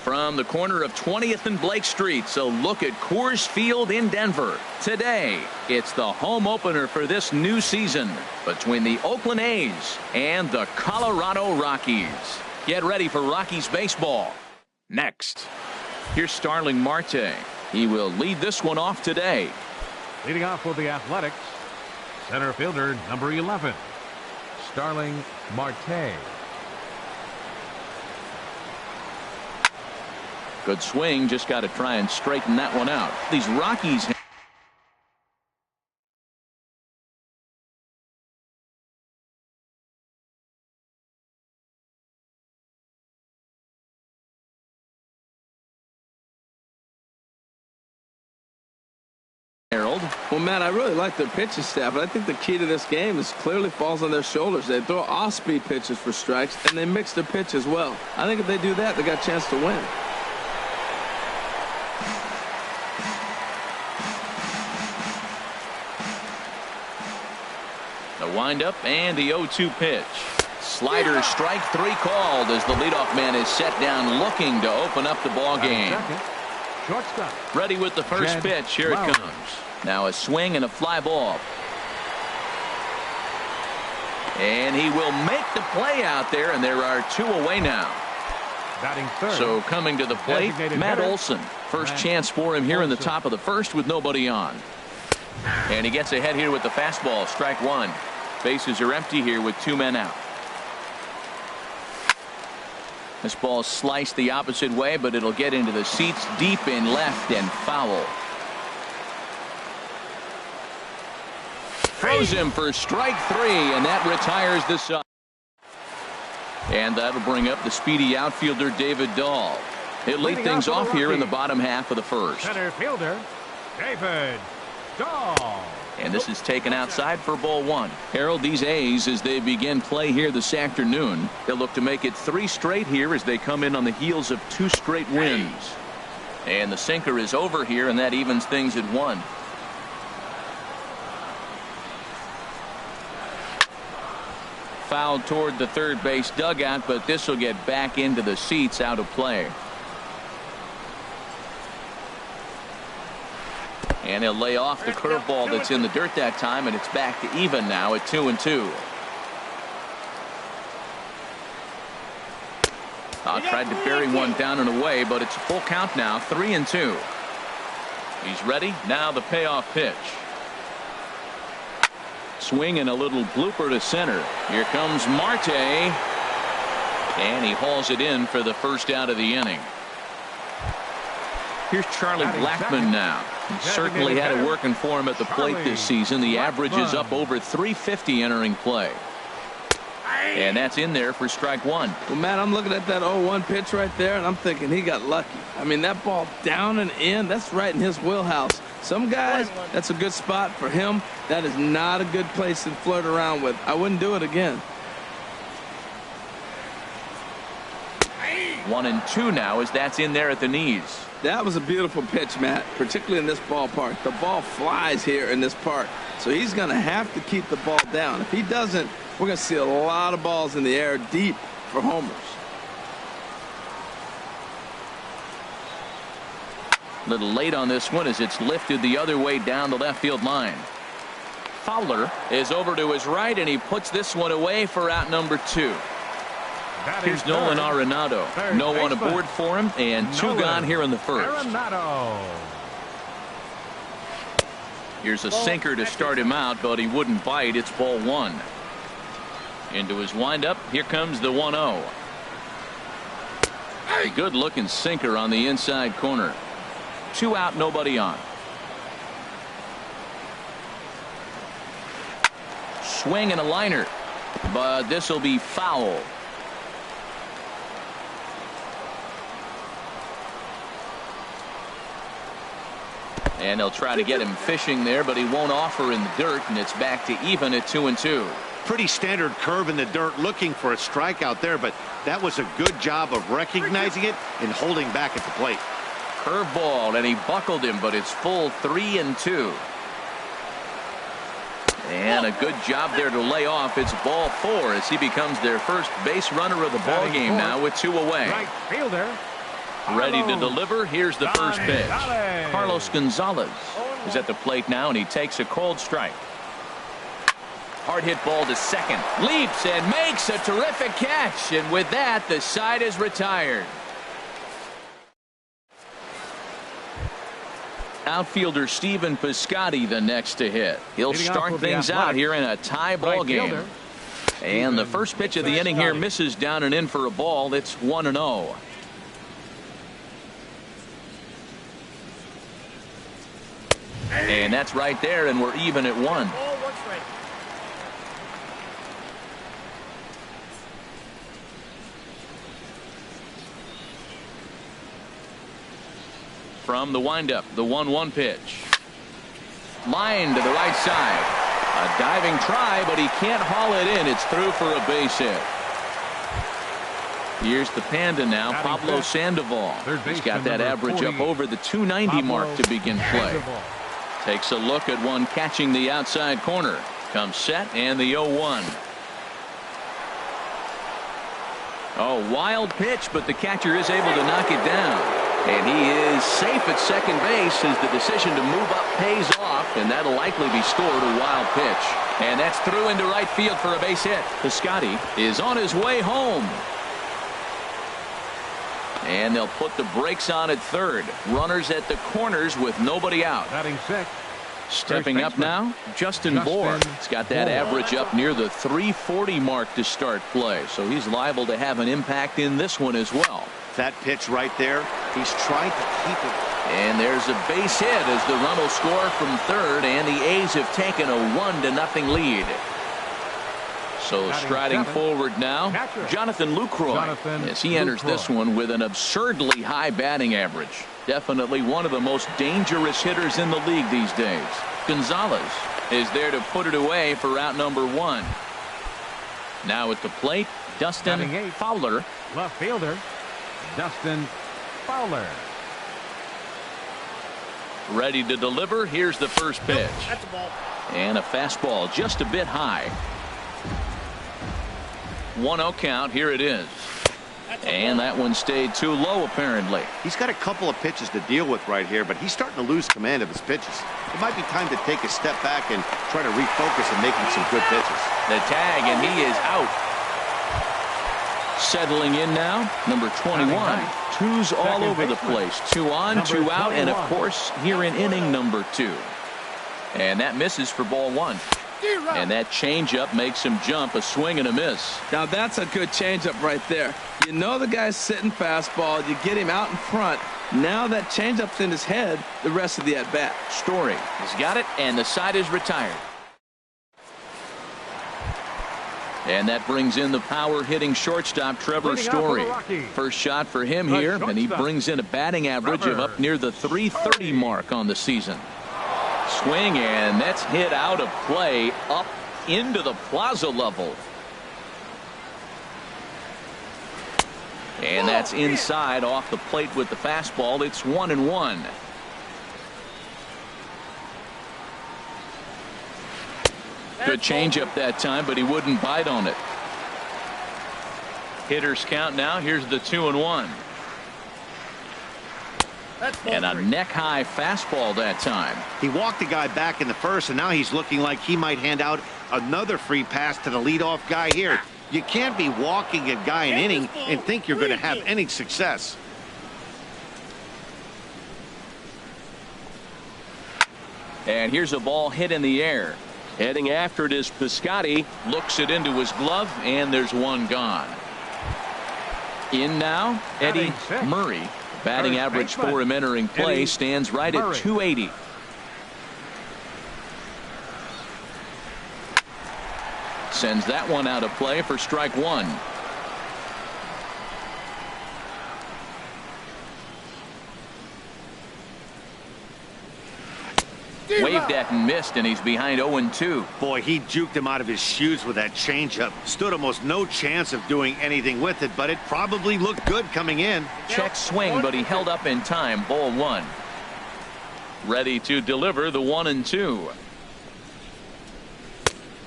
from the corner of 20th and Blake Street. So look at Coors Field in Denver. Today, it's the home opener for this new season between the Oakland A's and the Colorado Rockies. Get ready for Rockies baseball. Next, here's Starling Marte. He will lead this one off today. Leading off for the Athletics, center fielder number 11, Starling Marte. Good swing, just got to try and straighten that one out. These Rockies Harold. Well, Matt, I really like their pitching staff, but I think the key to this game is clearly falls on their shoulders. They throw off-speed pitches for strikes, and they mix their pitch as well. I think if they do that, they got a chance to win. The windup and the 0-2 pitch. Slider, strike three called as the leadoff man is set down looking to open up the ball game. Shortstop. Ready with the first pitch. Here it comes. Now a swing and a fly ball. And he will make the play out there, and there are two away now. Batting third. So coming to the plate, Matt Olson. First chance for him here in the top of the first with nobody on. And he gets ahead here with the fastball. Strike one. Bases are empty here with two men out. This ball sliced the opposite way, but it'll get into the seats deep in left and foul. Throws him for strike three, and that retires the side. And that'll bring up the speedy outfielder David Dahl. He'll lead things off here in the bottom half of the first. Center fielder David Dahl. And this is taken outside for ball one. Harold, these A's, as they begin play here this afternoon, they'll look to make it three straight here as they come in on the heels of two straight wins. And the sinker is over here, and that evens things at one. Fouled toward the third base dugout, but this will get back into the seats out of play. And he'll lay off the curveball that's in the dirt that time, and it's back to even now at 2-2. Tried to bury one down and away, but it's a full count now, 3-2. He's ready. Now the payoff pitch. Swing and a little blooper to center. Here comes Marte. And he hauls it in for the first out of the inning. Here's Charlie Blackmon now. He certainly had it working for him at the plate this season. The average is up over 350 entering play. And that's in there for strike one. Well, Matt, I'm looking at that 0-1 pitch right there, and I'm thinking he got lucky. I mean, that ball down and in, that's right in his wheelhouse. Some guys, that's a good spot. For him, that is not a good place to flirt around with. I wouldn't do it again. 1-2 now as that's in there at the knees. That was a beautiful pitch, Matt, particularly in this ballpark. The ball flies here in this park, so he's going to have to keep the ball down. If he doesn't, we're going to see a lot of balls in the air deep for homers. Little late on this one as it's lifted the other way down the left field line. Fowler is over to his right, and he puts this one away for out number two. Here's Nolan Arenado. No one aboard for him, and two gone here in the first. Here's a sinker to start him out, but he wouldn't bite. It's ball one. Into his windup. Here comes the 1-0. A good looking sinker on the inside corner. Two out, nobody on. Swing and a liner, but this will be foul. And they'll try to get him fishing there, but he won't offer in the dirt, and it's back to even at 2-2. Pretty standard curve in the dirt, looking for a strikeout there, but that was a good job of recognizing it and holding back at the plate. Curveball, and he buckled him, but it's full 3-2. And a good job there to lay off. It's ball four as he becomes their first base runner of the ball game now with two away. Right fielder Ready to deliver. Here's the first pitch. Carlos Gonzalez is at the plate now, and he takes a cold strike. Hard hit ball to second. Leaps and makes a terrific catch. And with that, the side is retired. Outfielder Stephen Piscotty the next to hit. He'll start things out here in a tie ball game. And the first pitch of the inning here misses down and in for a ball. It's 1-0. And that's right there, and we're even at 1. From the windup, the 1-1 pitch. Line to the right side. A diving try, but he can't haul it in. It's through for a base hit. Here's the Panda now, Pablo Sandoval. He's got that average up over the 290 mark to begin play. Takes a look at one catching the outside corner. Comes set and the 0-1. Oh, wild pitch, but the catcher is able to knock it down. And he is safe at second base as the decision to move up pays off, and that'll likely be scored a wild pitch. And that's through into right field for a base hit. Piscotty is on his way home. And they'll put the brakes on at third. Runners at the corners with nobody out. Batting sixth. Stepping up now, Justin Bour. He's got that average up near the 340 mark to start play, so he's liable to have an impact in this one as well. That pitch right there, he's trying to keep it. And there's a base hit as the run will score from third, and the A's have taken a 1-0 lead. So striding forward now, Jonathan Lucroy, as he enters this one with an absurdly high batting average. Definitely one of the most dangerous hitters in the league these days. Gonzalez is there to put it away for out number 1. Now at the plate, Dustin Fowler. Left fielder, Dustin Fowler. Ready to deliver. Here's the first pitch. That's a ball. And a fastball just a bit high. 1-0 count. Here it is. And that one stayed too low, apparently. He's got a couple of pitches to deal with right here, but he's starting to lose command of his pitches. It might be time to take a step back and try to refocus on making some good pitches. The tag, and he is out. Settling in now, number 21. Twos all over the place. 2 on, 2 out, and of course, here in inning number 2. And that misses for ball 1. And that changeup makes him jump, a swing and a miss. Now that's a good changeup right there. You know the guy's sitting fastball. You get him out in front. Now that changeup's in his head the rest of the at-bat. Story has got it, and the side is retired. And that brings in the power-hitting shortstop, Trevor Story. First shot for him here, and he brings in a batting average of up near the 330 mark on the season. Swing, and that's hit out of play up into the plaza level. And that's inside off the plate with the fastball. It's 1-1. Good changeup that time, but he wouldn't bite on it. Hitters count now. Here's the 2-1. And a neck-high fastball that time. He walked the guy back in the first, and now he's looking like he might hand out another free pass to the leadoff guy here. You can't be walking a guy an inning and think you're going to have any success. And here's a ball hit in the air. Heading after it is Piscotty. Looks it into his glove, and there's one gone. In now, Eddie Murray. Batting average for him entering play stands right at 280. Sends that one out of play for strike 1. Waved at and missed, and he's behind 0-2. Boy, he juked him out of his shoes with that changeup. Stood almost no chance of doing anything with it, but it probably looked good coming in. Check swing, but he held up in time. Ball 1. Ready to deliver the 1-2.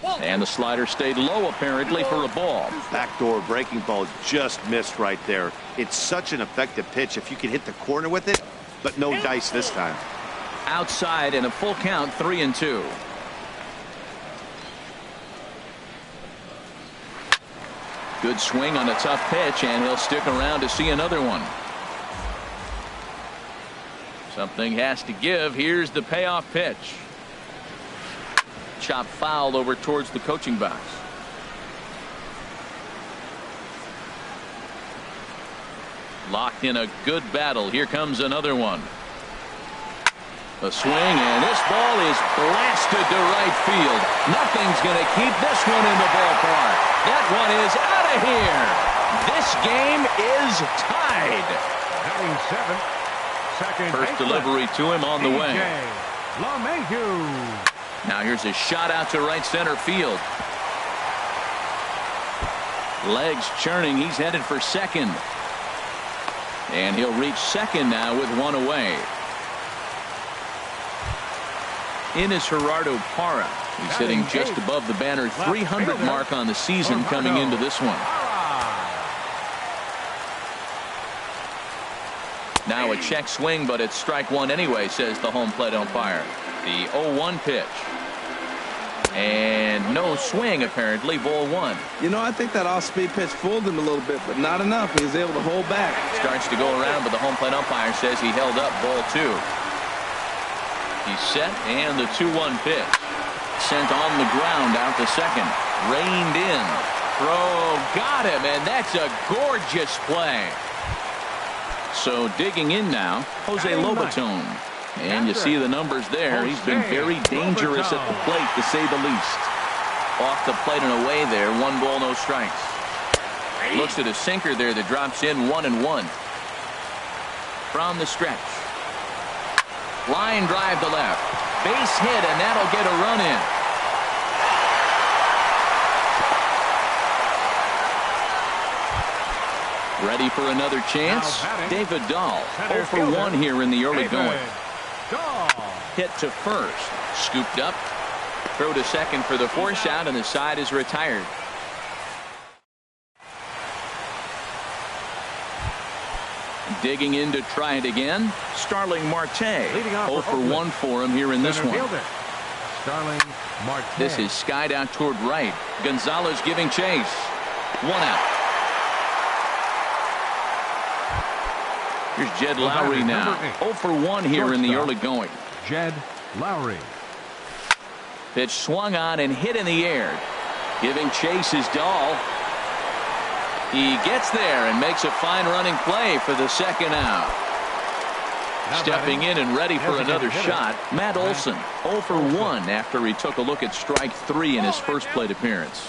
And the slider stayed low, apparently, for a ball. Backdoor breaking ball just missed right there. It's such an effective pitch if you can hit the corner with it, but no dice this time. Outside and a full count, 3-2. Good swing on a tough pitch, and he'll stick around to see another one. Something has to give. Here's the payoff pitch. Chop foul over towards the coaching box. Locked in a good battle. Here comes another one. A swing, and this ball is blasted to right field. Nothing's going to keep this one in the ballpark. That one is out of here. This game is tied. Batting seventh. Second First delivery to him on the way. Now here's a shot out to right center field. Legs churning. He's headed for second. And he'll reach second now with one away. In is Gerardo Parra. He's hitting just above the banner 300 mark on the season coming into this one. Now a check swing, but it's strike one anyway, says the home plate umpire. The 0-1 pitch. And no swing, apparently, ball one. You know, I think that off-speed pitch fooled him a little bit, but not enough. He was able to hold back. Starts to go around, but the home plate umpire says he held up ball two. He's set, and the 2-1 pitch. Sent on the ground out to second. Reined in. Throw, got him, and that's a gorgeous play. So digging in now, Jose Lobaton. And you see the numbers there. He's been very dangerous at the plate, to say the least. Off the plate and away there. 1 ball, no strikes. Looks at a sinker there that drops in 1-1. From the stretch. Line drive to left. Base hit, and that'll get a run in. Ready for another chance? David Dahl. 0 for 1 here in the early going. Hit to first. Scooped up. Throw to second for the force out, and the side is retired. Digging in to try it again. Starling Marte. 0 for 1 for him here in this one. Starling Marte. This is skied out toward right. Gonzalez giving chase. 1 out. Here's Jed Lowry now. 0 for 1 here in the early going. Jed Lowry. Pitch swung on and hit in the air. Giving chase is Dahl. He gets there and makes a fine running play for the second out. Stepping in and ready for another shot, Matt Olson. 0 for 1 after he took a look at strike 3 in his first plate appearance.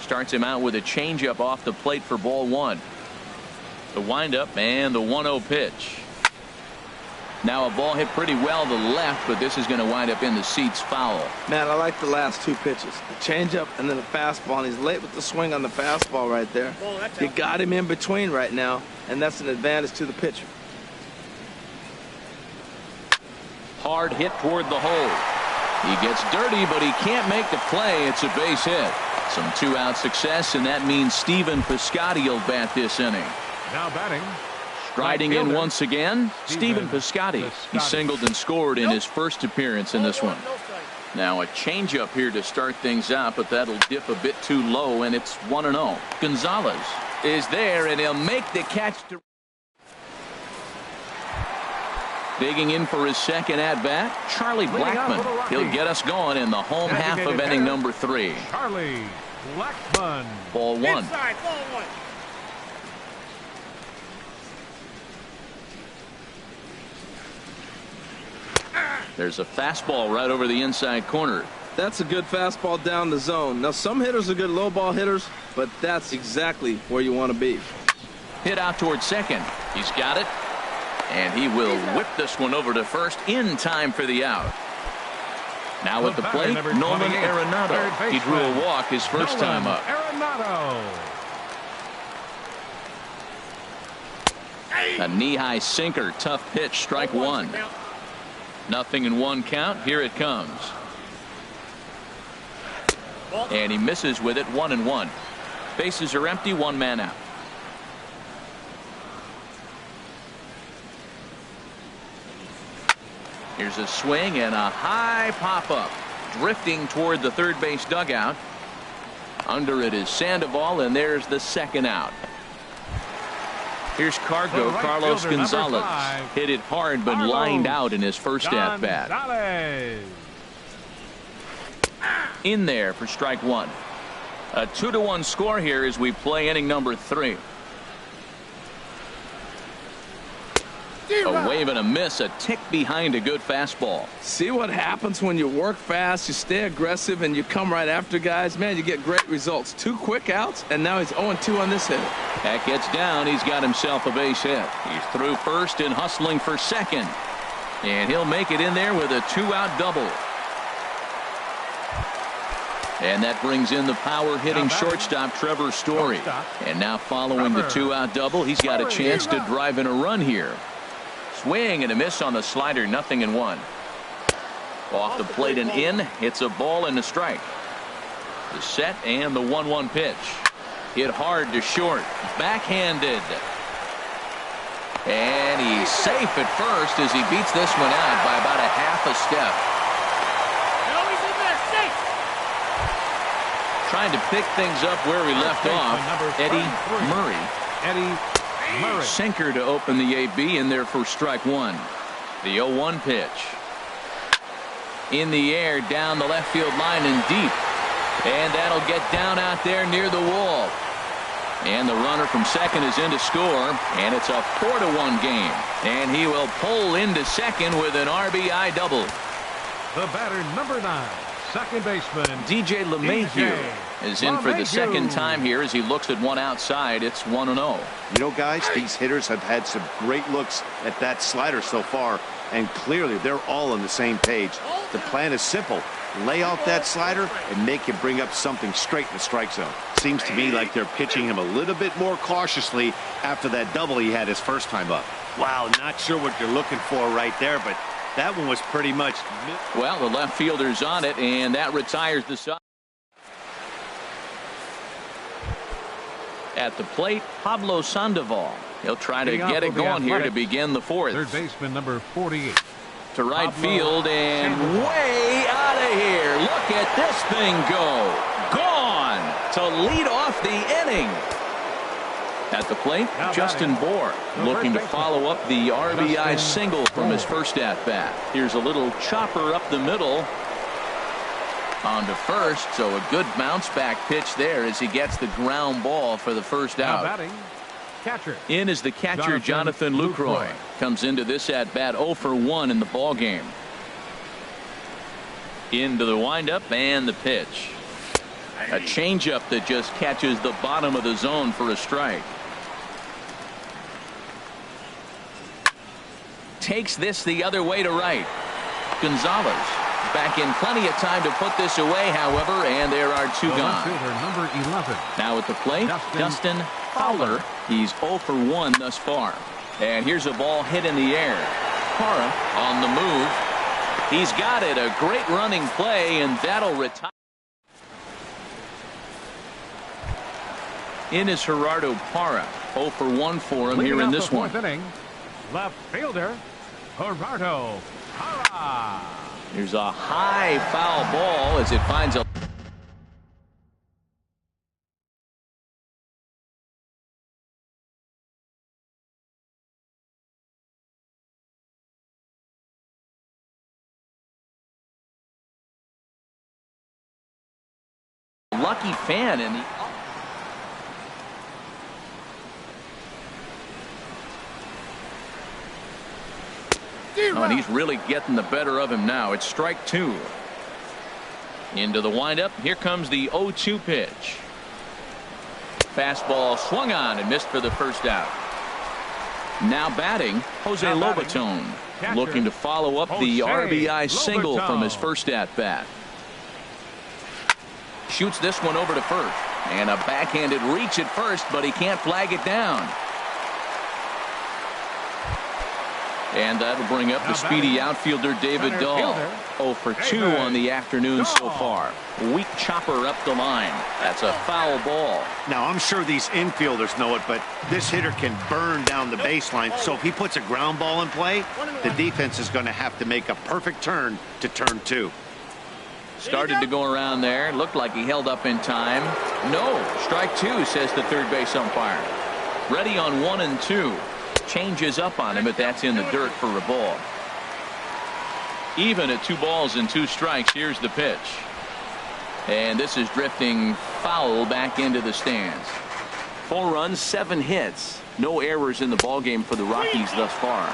Starts him out with a changeup off the plate for ball 1. The windup and the 1-0 pitch. Now a ball hit pretty well to the left, but this is going to wind up in the seats foul. Man, I like the last 2 pitches. The changeup and then the fastball, and he's late with the swing on the fastball right there. You got him in between right now, and that's an advantage to the pitcher. Hard hit toward the hole. He gets dirty, but he can't make the play. It's a base hit. Some 2-out success, and that means Stephen Piscotty will bat this inning. Now batting. Striding in once again, Stephen Piscotty. He singled and scored in his first appearance in this one. Now a changeup here to start things out, but that'll dip a bit too low, and it's 1-0. Gonzalez is there, and he'll make the catch. Digging in for his second at-bat, Charlie Blackmon. He'll get us going in the home half of inning number 3. Charlie Blackmon. Ball 1. Inside, ball 1. There's a fastball right over the inside corner. That's a good fastball down the zone. Now, some hitters are good low ball hitters, but that's exactly where you want to be. Hit out towards second. He's got it. And he will whip this one over to first in time for the out. Now at the plate, Nolan Arenado. He drew a walk his first time up. Arenado. A knee-high sinker. Tough pitch. Strike 1. 0-1 count. Here it comes. And he misses with it, 1-1. Bases are empty, one man out. Here's a swing and a high pop-up. Drifting toward the third base dugout. Under it is Sandoval, and there's the second out. Here's Cargo, Carlos Gonzalez. Hit it hard, but lined out in his first at-bat. In there for strike one. A 2-1 score here as we play inning number 3. A wave and a miss, a tick behind a good fastball. See what happens when you work fast, you stay aggressive, and you come right after guys. Man, you get great results. 2 quick outs, and now he's 0-2 on this hit. That gets down. He's got himself a base hit. He's through first and hustling for second. And he'll make it in there with a 2-out double. And that brings in the power-hitting shortstop, Trevor Story. And now following the 2-out double, he's got a chance to drive in a run here. Swing and a miss on the slider, 0-1. Off the plate and in, it's a ball and a strike. The set and the 1-1 pitch. Hit hard to short, backhanded. And he's safe at first as he beats this one out by about a half a step. Trying to pick things up where we left off, Eddie Murray. Sinker to open the AB in there for strike one. The 0-1 pitch. In the air, down the left field line and deep. And that'll get down out there near the wall. And the runner from second is in to score. And it's a 4-1 game. And he will pull into second with an RBI double. The batter, number 9. Second baseman DJ LeMahieu is in for the second time here as he looks at one outside. It's 1-0. You know, guys, these hitters have had some great looks at that slider so far, and clearly they're all on the same page. The plan is simple. Lay out that slider and make him bring up something straight in the strike zone. Seems to me like they're pitching him a little bit more cautiously after that double he had his first time up. Wow, not sure what you're looking for right there, but that one was pretty much... Well, the left fielder's on it, and that retires the side. At the plate, Pablo Sandoval. He'll try to get it going here to begin the fourth. Third baseman, number 48. To right field and way out of here. Look at this thing go. Gone to lead off the inning. At the plate, Justin Bour looking to follow up the RBI single from his first at-bat. Here's a little chopper up the middle. On to first, so a good bounce-back pitch there as he gets the ground ball for the first out. In is the catcher, Jonathan Lucroy. Comes into this at-bat 0 for 1 in the ballgame. Into the windup and the pitch. A changeup that just catches the bottom of the zone for a strike. Takes this the other way to right. Gonzalez back in plenty of time to put this away, however, and there are 2 gone. Number 11. Now at the plate, Dustin Fowler. He's 0 for 1 thus far. And here's a ball hit in the air. Parra on the move. He's got it. A great running play, and that'll retire. In is Gerardo Parra. 0 for 1 for him here in this one. Inning, left fielder, Gerardo Parra. Here's a high foul ball as it finds a... lucky fan in the... Oh, and he's really getting the better of him now. It's strike 2. Into the windup. Here comes the 0-2 pitch. Fastball swung on and missed for the first out. Now batting, Jose Lobaton. Looking to follow up the RBI single from his first at-bat. Shoots this one over to first. And a backhanded reach at first, but he can't flag it down. And that'll bring up the speedy outfielder David Dahl. 0 for 2 on the afternoon so far. Weak chopper up the line. That's a foul ball. Now, I'm sure these infielders know it, but this hitter can burn down the baseline. So if he puts a ground ball in play, the defense is going to have to make a perfect turn to turn 2. Started to go around there. Looked like he held up in time. No. Strike 2, says the third base umpire. Ready on 1 and 2. Changes up on him, but that's in the dirt for a ball. Even at 2 balls and 2 strikes. Here's the pitch. And this is drifting foul back into the stands. 4 runs, 7 hits. No errors in the ballgame for the Rockies thus far.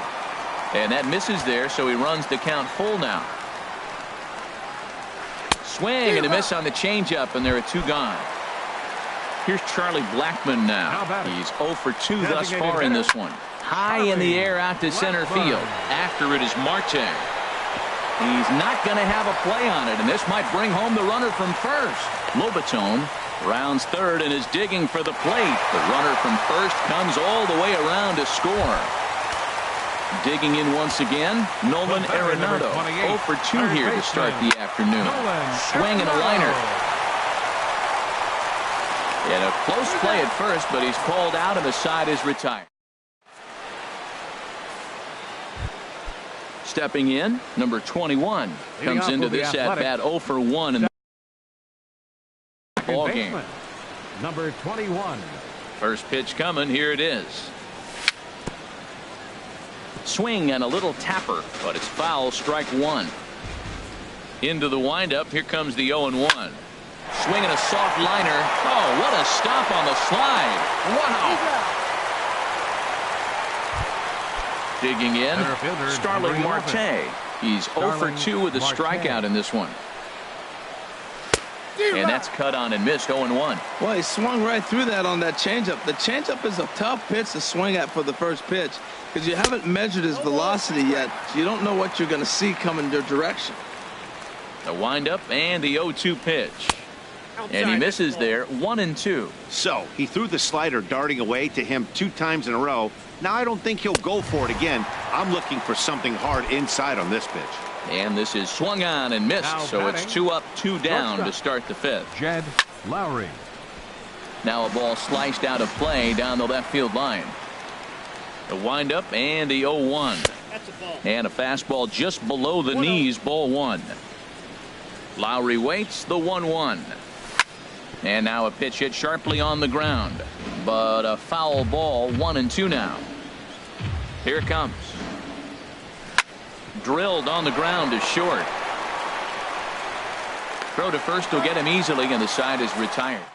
And that misses there, so he runs the count full now. Swing and a miss on the changeup, and there are 2 gone. Here's Charlie Blackmon now. He's 0 for 2 thus far in this one. High in the air out to center field. After it is Marte. He's not going to have a play on it, and this might bring home the runner from first. Lobatone rounds third and is digging for the plate. The runner from first comes all the way around to score. Digging in once again, Nolan Arenado. 0 for 2 here to start the afternoon. Swing and a liner. And a close play at first, but he's called out and the side is retired. Stepping in, number 21 comes into this at bat 0 for 1 in the ball game. Number 21. First pitch coming. Here it is. Swing and a little tapper, but it's foul. Strike 1. Into the windup. Here comes the 0 and 1. Swinging a soft liner. Oh, what a stop on the slide. Wow. Digging in, Starling Marte. He's 0 for 2 with a strikeout in this one. And that's cut on and missed. 0 and 1. Well, he swung right through that on that changeup. The changeup is a tough pitch to swing at for the first pitch because you haven't measured his velocity yet. So you don't know what you're going to see coming your direction. The windup and the 0-2 pitch. And he misses there. 1 and 2. So he threw the slider darting away to him 2 times in a row. Now I don't think he'll go for it again. I'm looking for something hard inside on this pitch. And this is swung on and missed. So it's 2 up, 2 down to start the 5th. Jed Lowry. Now a ball sliced out of play down the left field line. The windup and the 0-1. And a fastball just below the knees. Ball 1. Lowry waits. The 1-1. And now a pitch hit sharply on the ground, but a foul ball. 1 and 2 now. Here it comes. Drilled on the ground is short. Throw to first will get him easily, and the side is retired.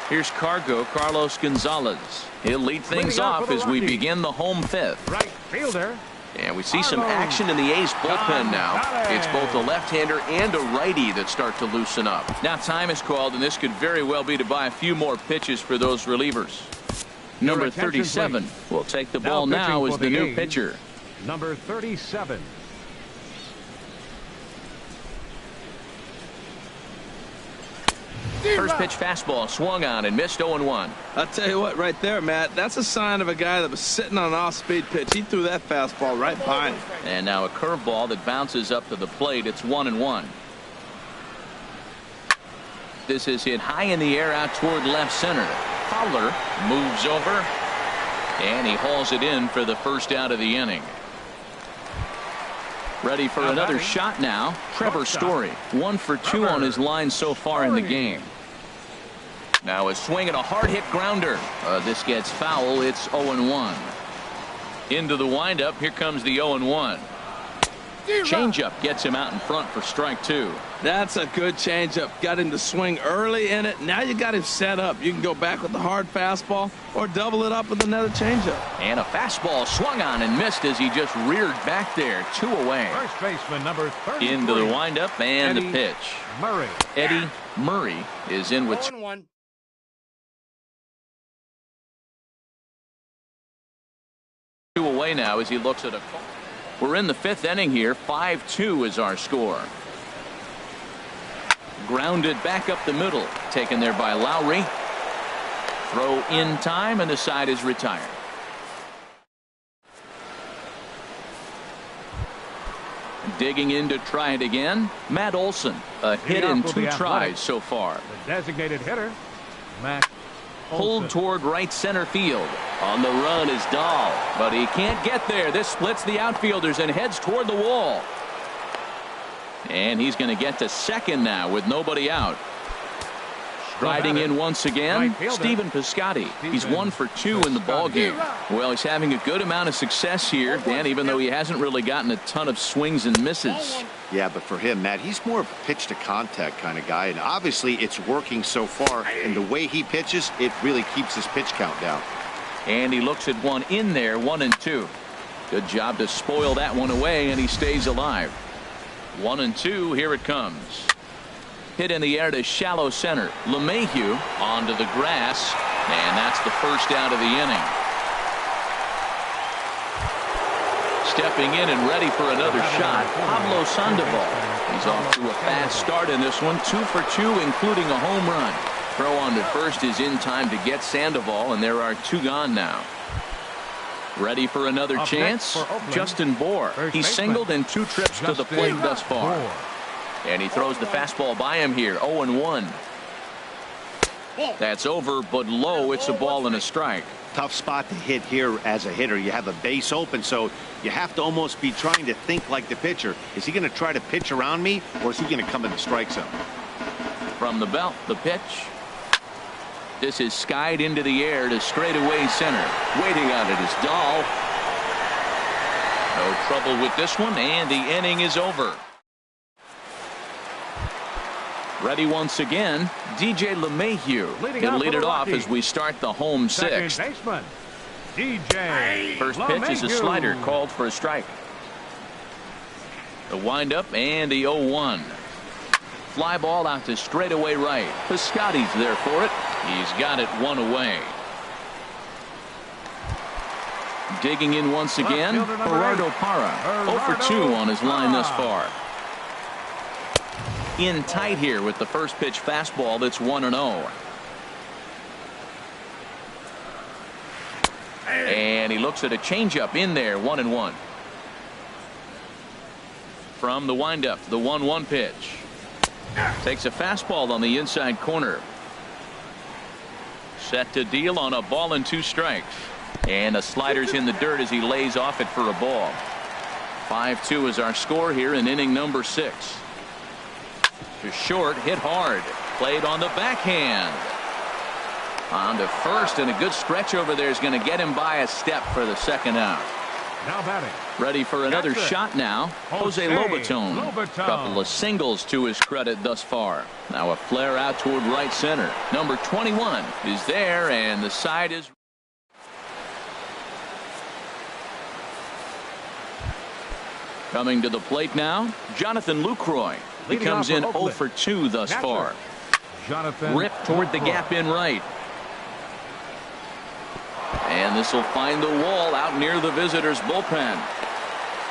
Here's Carlos Gonzalez. He'll lead things off as we begin the home 5th. Right fielder. And we see some action in the A's bullpen now. It's both a left-hander and a righty that start to loosen up. Now time is called, and this could very well be to buy a few more pitches for those relievers. Number 37 will take the ball now as the new pitcher. Number 37. First pitch fastball swung on and missed. 0-1. I'll tell you what, right there, Matt, that's a sign of a guy that was sitting on an off-speed pitch. He threw that fastball right by him. And now a curveball that bounces up to the plate. It's 1-1. This is hit high in the air out toward left center. Fowler moves over, and he hauls it in for the first out of the inning. Ready for another shot now. Trevor Story, 1 for 2 on his line so far in the game. Now a swing and a hard hit grounder. This gets foul. It's 0-1. Into the windup. Here comes the 0-1. Changeup gets him out in front for strike 2. That's a good changeup. Got him to swing early in it. Now you got him set up. You can go back with the hard fastball or double it up with another changeup. And a fastball swung on and missed as he just reared back there. 2 away. First baseman number 33. Into the windup and the pitch. Murray. Eddie Murray is in with 0-1. two away now as he looks at a call. We're in the 5th inning here. 5-2 is our score. Grounded back up the middle. Taken there by Lowry. Throw in time, and the side is retired. Digging in to try it again, Matt Olson. A hit in 2 tries so far. The designated hitter, Matt Pulled toward right center field. On the run is Dahl, but he can't get there. This splits the outfielders and heads toward the wall. And he's going to get to second now with nobody out. Striding in once again, Stephen Piscotty. He's 1 for 2 in the ballgame. Well, he's having a good amount of success here, Dan, even though he hasn't really gotten a ton of swings and misses. Yeah, but for him, Matt, he's more of a pitch to contact kind of guy, and obviously it's working so far, and the way he pitches, it really keeps his pitch count down. And he looks at one in there, 1-2. Good job to spoil that one away, and he stays alive. 1-2, here it comes. Hit in the air to shallow center. LeMahieu onto the grass, and that's the first out of the inning. Stepping in and ready for another shot, Pablo Sandoval. He's off to a fast start in this one, 2 for 2, including a home run. Throw on to first is in time to get Sandoval, and there are 2 gone now. Ready for another chance? Justin Bour. He's singled in 2 trips to the plate thus far. And he throws the fastball by him here, 0-1. That's over, but low. It's a ball and a strike. Tough spot to hit here as a hitter. You have a base open, so you have to almost be trying to think like the pitcher. Is he going to try to pitch around me, or is he going to come in the strike zone? From the belt, the pitch. This is skied into the air to straightaway center. Waiting on it is Dahl. No trouble with this one, and the inning is over. Ready once again, DJ LeMahieu. He'll lead it off as we start the home 6th. Baseman, DJ First pitch is a slider called for a strike. The windup and the 0-1. Fly ball out to straightaway right. Piscotty's there for it. He's got it 1 away. Digging in once again, Gerardo Parra. 0 for 2 on his line thus far. In tight here with the first pitch fastball that's 1-0. And he looks at a changeup in there, 1-1. From the windup, the 1-1 pitch. Takes a fastball on the inside corner. Set to deal on a ball and 2 strikes. And the slider's in the dirt as he lays off it for a ball. 5-2 is our score here in inning number 6. To short, hit hard. Played on the backhand. On to first, and a good stretch over there is going to get him by a step for the second out. Now batting. Ready for another shot now. Jose Lobaton. Couple of singles to his credit thus far. Now a flare out toward right center. Number 21 is there, and the side is. Coming to the plate now, Jonathan Lucroy. He comes in 0 for 2 thus far. Rip toward the gap in right. And this will find the wall out near the visitors' bullpen.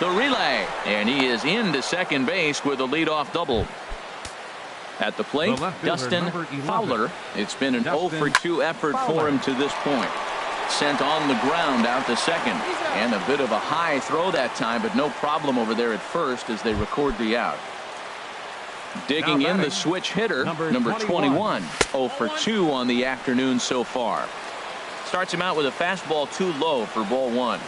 The relay, and he is into second base with a leadoff double. At the plate, Dustin Fowler. It's been an 0 for 2 effort for him to this point. Sent on the ground out to second, and a bit of a high throw that time, but no problem over there at first as they record the out. Digging in the switch hitter, number 21. 0 for 2 on the afternoon so far. Starts him out with a fastball too low for ball 1.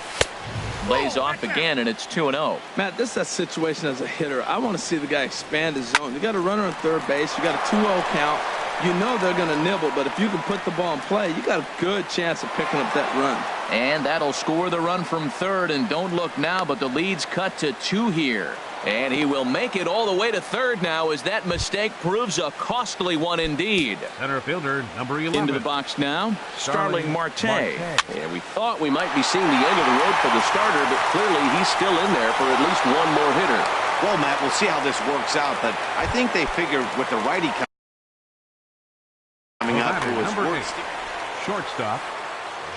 Lays off again, and it's 2-0. Matt, this is a situation as a hitter. I want to see the guy expand his zone. You got a runner on third base. You got a 2-0 count. You know they're going to nibble, but if you can put the ball in play, you got a good chance of picking up that run. And that'll score the run from third, and don't look now, but the lead's cut to 2 here. And he will make it all the way to third now as that mistake proves a costly one indeed. Center fielder, number 11. Into the box now, Starling Marte. Yeah, we thought we might be seeing the end of the road for the starter, but clearly he's still in there for at least one more hitter. Well, Matt, we'll see how this works out, but I think they figured with the righty coming up, it was worse. Shortstop.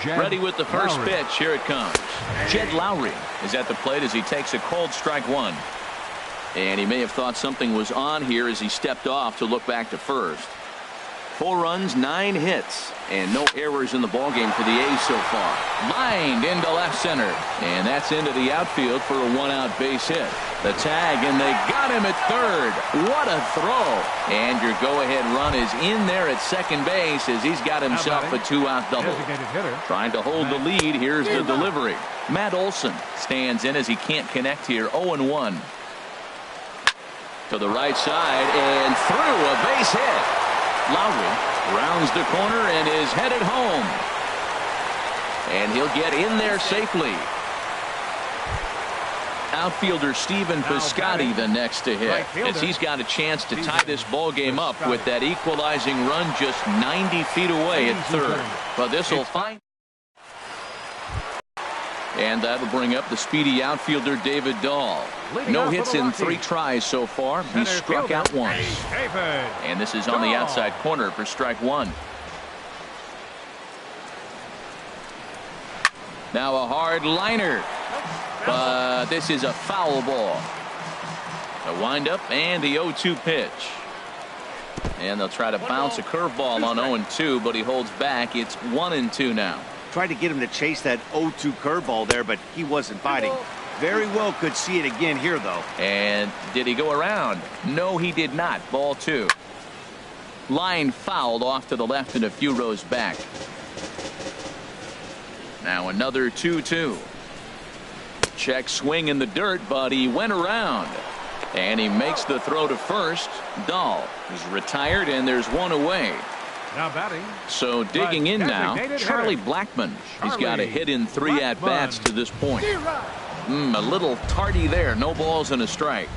Ready with the first pitch. Here it comes. Jed Lowry is at the plate as he takes a cold strike 1. And he may have thought something was on here as he stepped off to look back to first. 4 runs, 9 hits, and no errors in the ballgame for the A's so far. Lined into left center, and that's into the outfield for a 1-out base hit. The tag, and they got him at third. What a throw. And your go-ahead run is in there at second base as he's got himself a 2-out double. Trying to hold the lead. Here's the delivery. Matt Olson stands in as he can't connect here. 0-1. To the right side and through a base hit. Lowry rounds the corner and is headed home. And he'll get in there safely. Outfielder Stephen Piscotty the next to hit, as he's got a chance to tie this ball game up with that equalizing run just 90 feet away at third. But this will find. And that'll bring up the speedy outfielder David Dahl. No hits in 3 tries so far. He struck out once. And this is on the outside corner for strike 1. Now a hard liner. But this is a foul ball. The windup and the 0-2 pitch. And they'll try to bounce a curveball on 0-2, but he holds back. It's 1-2 now. Tried to get him to chase that 0-2 curveball there, but he wasn't biting. Very well could see it again here, though. And did he go around? No, he did not. Ball 2. Line fouled off to the left and a few rows back. Now another 2-2. Check swing in the dirt, but he went around. And he makes the throw to first. Dahl is retired, and there's one away. Now batting. So digging in now, Charlie Blackmon. He's got a hit in 3 at-bats to this point. A little tardy there. No balls and a strike.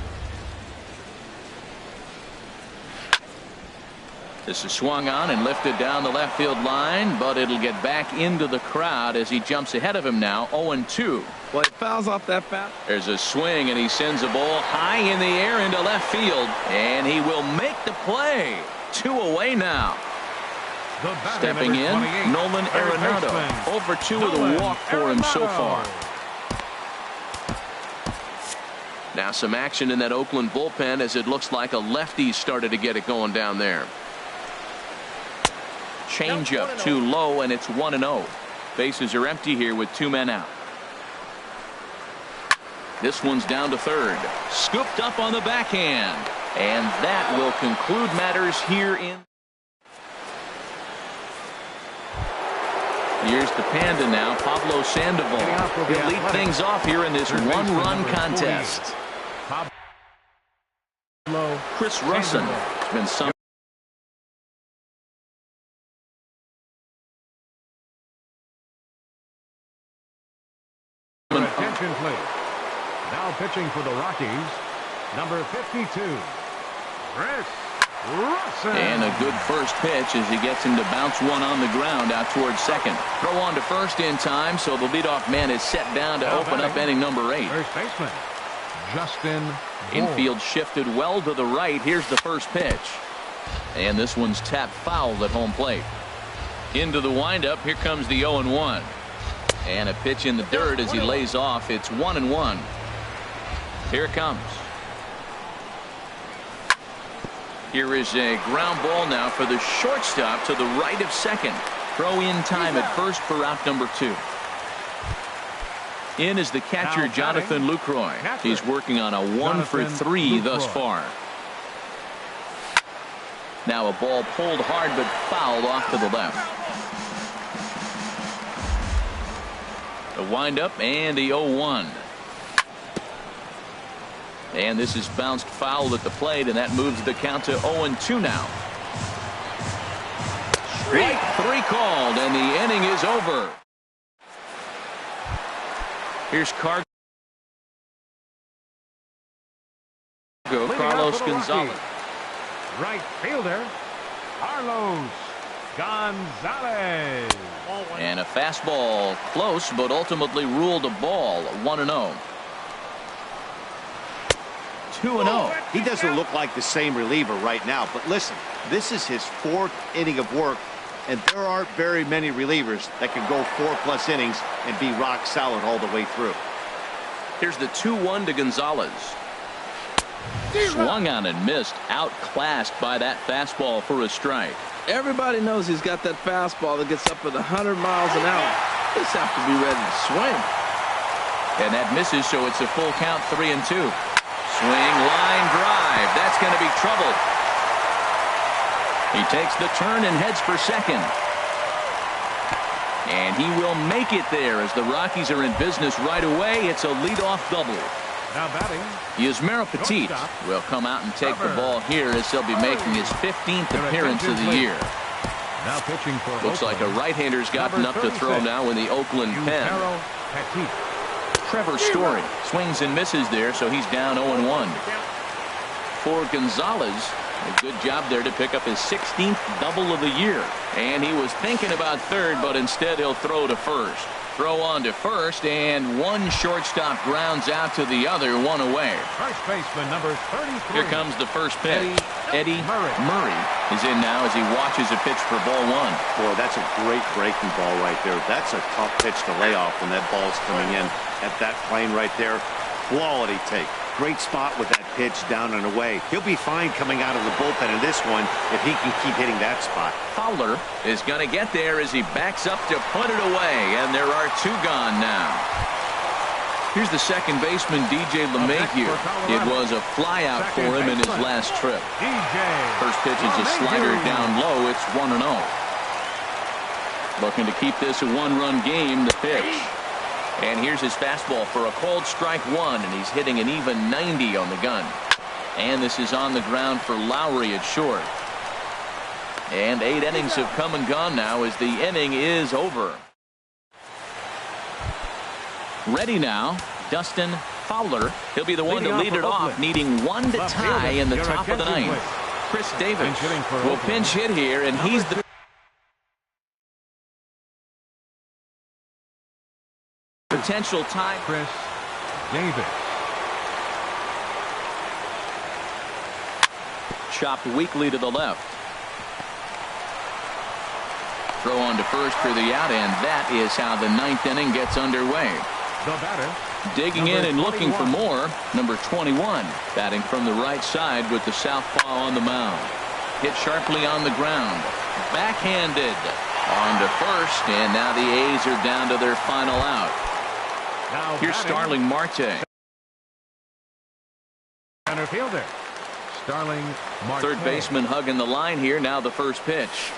This is swung on and lifted down the left field line, but it'll get back into the crowd as he jumps ahead of him now. 0-2. Well, he fouls off that foul. There's a swing, and he sends a ball high in the air into left field, and he will make the play. 2 away now. Stepping in, Nolan Arenado. 0-2 with a walk for him so far. Now some action in that Oakland bullpen as it looks like a lefty started to get it going down there. Changeup too low, and it's 1-0. Bases are empty here with 2 men out. This one's down to third. Scooped up on the backhand. And that will conclude matters here in. Here's the Panda now, Pablo Sandoval. He'll lead things off here in this 1-run contest. Chris Russin has been some. Attention, please. Now pitching for the Rockies, number 52, Chris Russin. And a good first pitch as he gets him to bounce one on the ground out towards second. Throw on to first in time, so the leadoff man is set down to open up inning number 8. First baseman, Justin Bourne. Infield shifted well to the right. Here's the first pitch. And this one's tapped foul at home plate. Into the windup. Here comes the 0-1. And a pitch in the dirt as he lays off. It's 1-1. Here it comes. Here is a ground ball now for the shortstop to the right of second. Throw in time at first for out number 2. In is the catcher, Jonathan Lucroy. He's working on a 1-for-3 thus far. Now a ball pulled hard but fouled off to the left. The windup and the 0-1. And this is bounced foul at the plate, and that moves the count to 0-2 now. Strike 3 called, and the inning is over. Here's Carlos Gonzalez. Right fielder, Carlos Gonzalez. And a fastball close, but ultimately ruled a ball. 1-0. 2-0. He doesn't look like the same reliever right now, but listen, this is his 4th inning of work, and there aren't very many relievers that can go 4+ innings and be rock solid all the way through. Here's the 2-1 to Gonzalez. Swung on and missed, outclassed by that fastball for a strike. Everybody knows he's got that fastball that gets up at 100 miles an hour. Just have to be ready to swing. And that misses, so it's a full count, 3-2. Swing, line drive. That's going to be trouble. He takes the turn and heads for second. And he will make it there as the Rockies are in business right away. It's a leadoff double. Now batting, Yusmeiro Petit will come out and take the ball here as he'll be making his 15th appearance of the year. now pitching for Looks like a right-hander's gotten up to throw now in the Oakland pen. Trevor Story swings and misses there, so he's down 0-1. For Gonzalez, a good job there to pick up his 16th double of the year. And he was thinking about third, but instead he'll throw to first. Throw on to first, and one shortstop grounds out to the other, one away. First baseman number 33. Here comes the first pitch. Eddie Murray is in now as he watches a pitch for ball one. Boy, that's a great breaking ball right there. That's a tough pitch to lay off when that ball's coming in at that plane right there. Quality take. Great spot with that pitch down and away. He'll be fine coming out of the bullpen in this one if he can keep hitting that spot. Fowler is going to get there as he backs up to put it away, and there are two gone now. Here's the second baseman, DJ LeMahieu. It was a flyout for him in his last trip. First pitch is a slider down low. It's 1-0. Looking to keep this a one-run game. The pitch. And here's his fastball for a called strike one, and he's hitting an even 90 on the gun. And this is on the ground for Lowry at short. And 8 innings have come and gone now as the inning is over. Ready now, Dustin Fowler. He'll be the one to lead it off, needing one to tie in the top of the ninth. Chris Davis will pinch hit here, and he's the potential time. Chris Davis. Chopped weakly to the left. Throw on to first for the out, and that is how the ninth inning gets underway. The batter, digging in and looking for more, number 21, batting from the right side with the southpaw on the mound. Hit sharply on the ground. Backhanded on to first, and now the A's are down to their final out. now Here's batting, Starling Marte. center fielder, Starling Marte. Third baseman hugging the line here. Now the first pitch.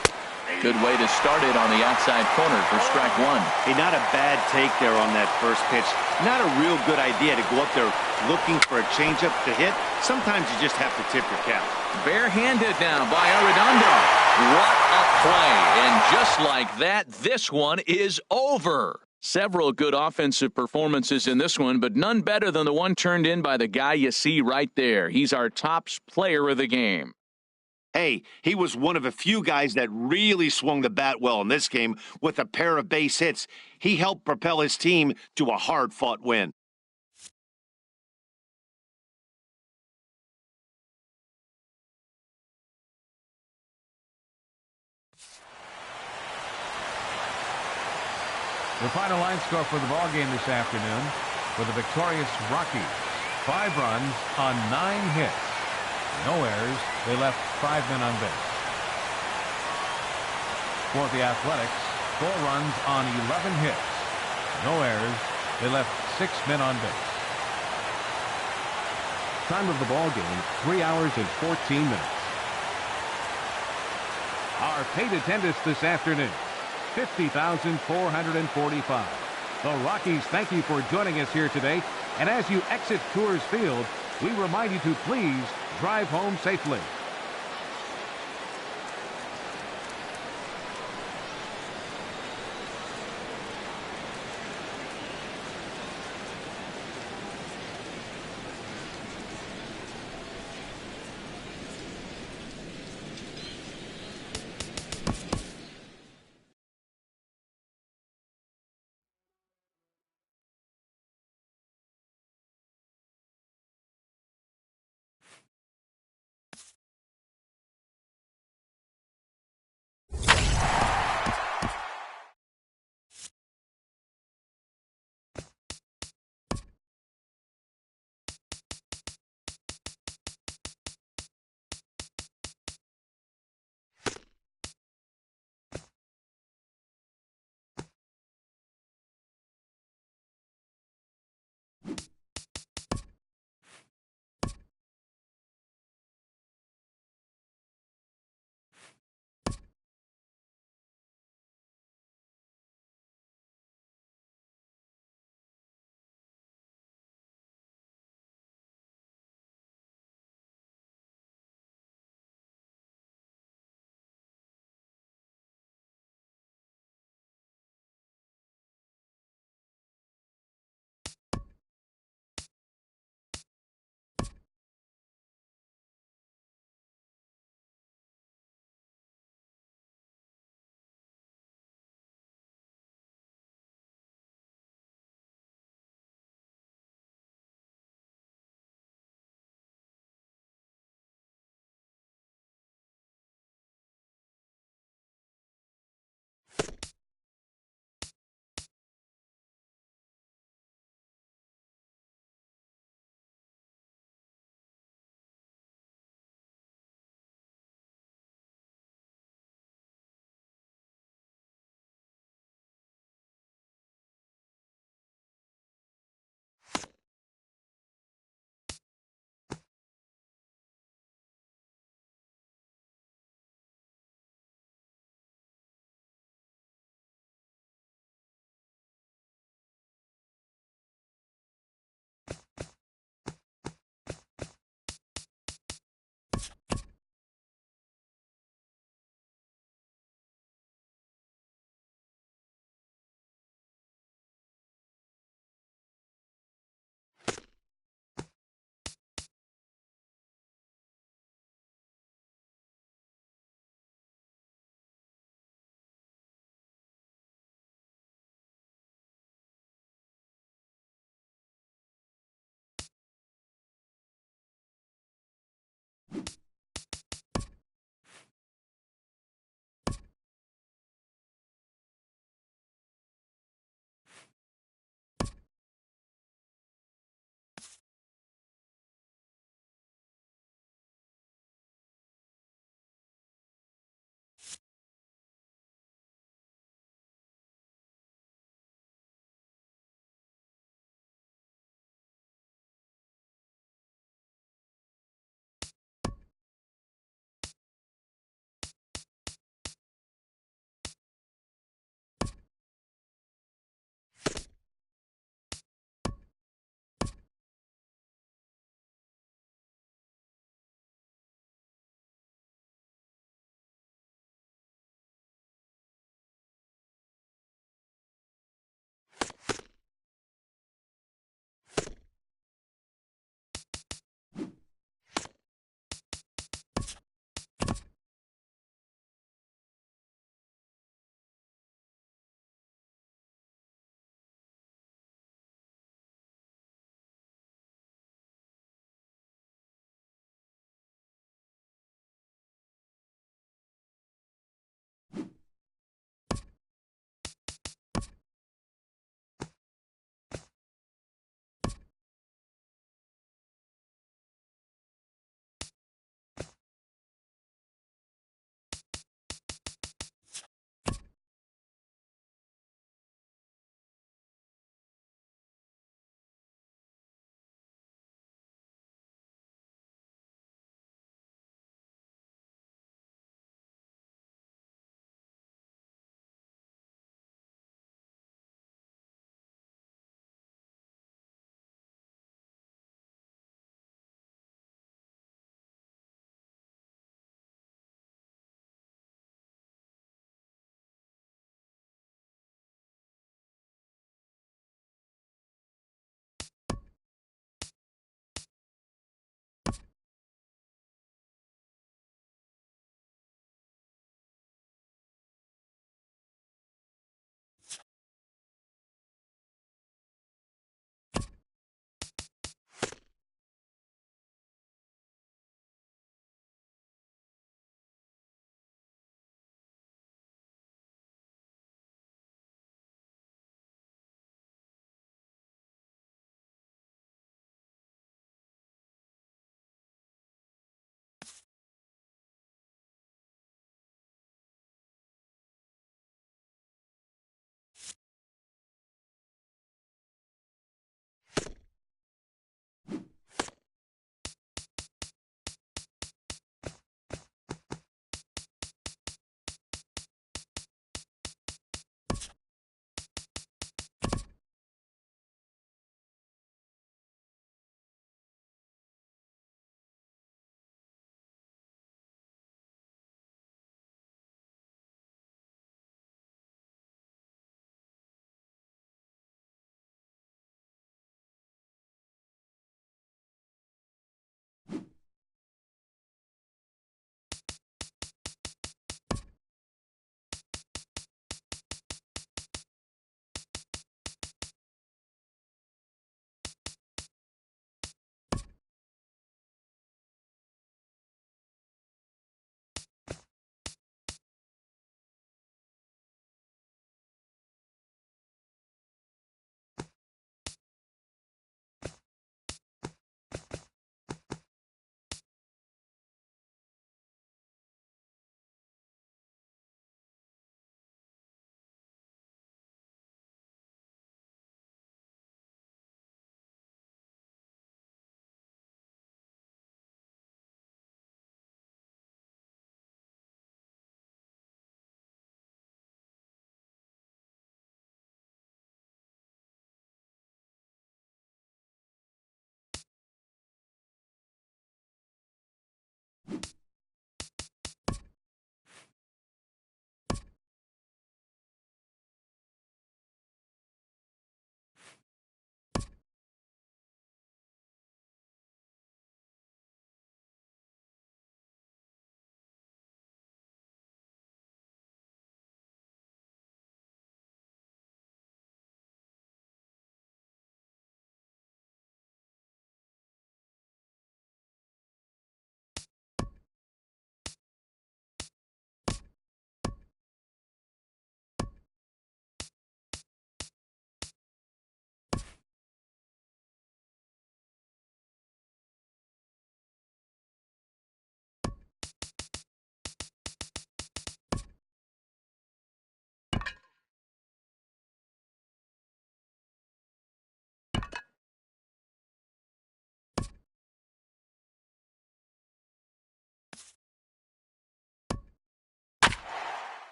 Good way to start it on the outside corner for strike one. Hey, not a bad take there on that first pitch. Not a real good idea to go up there looking for a changeup to hit. Sometimes you just have to tip your cap. Barehanded now by Arredondo. What a play. And just like that, this one is over. Several good offensive performances in this one, but none better than the one turned in by the guy you see right there. He's our top player of the game. Hey, he was one of a few guys that really swung the bat well in this game with a pair of base hits. He helped propel his team to a hard-fought win. The final line score for the ball game this afternoon for the victorious Rockies: 5 runs on 9 hits. No errors. They left 5 men on base. For the Athletics, 4 runs on 11 hits. No errors. They left 6 men on base. Time of the ball game, 3 hours and 14 minutes. Our paid attendance this afternoon, 50,445. The Rockies thank you for joining us here today. And as you exit Coors Field, we remind you to please drive home safely.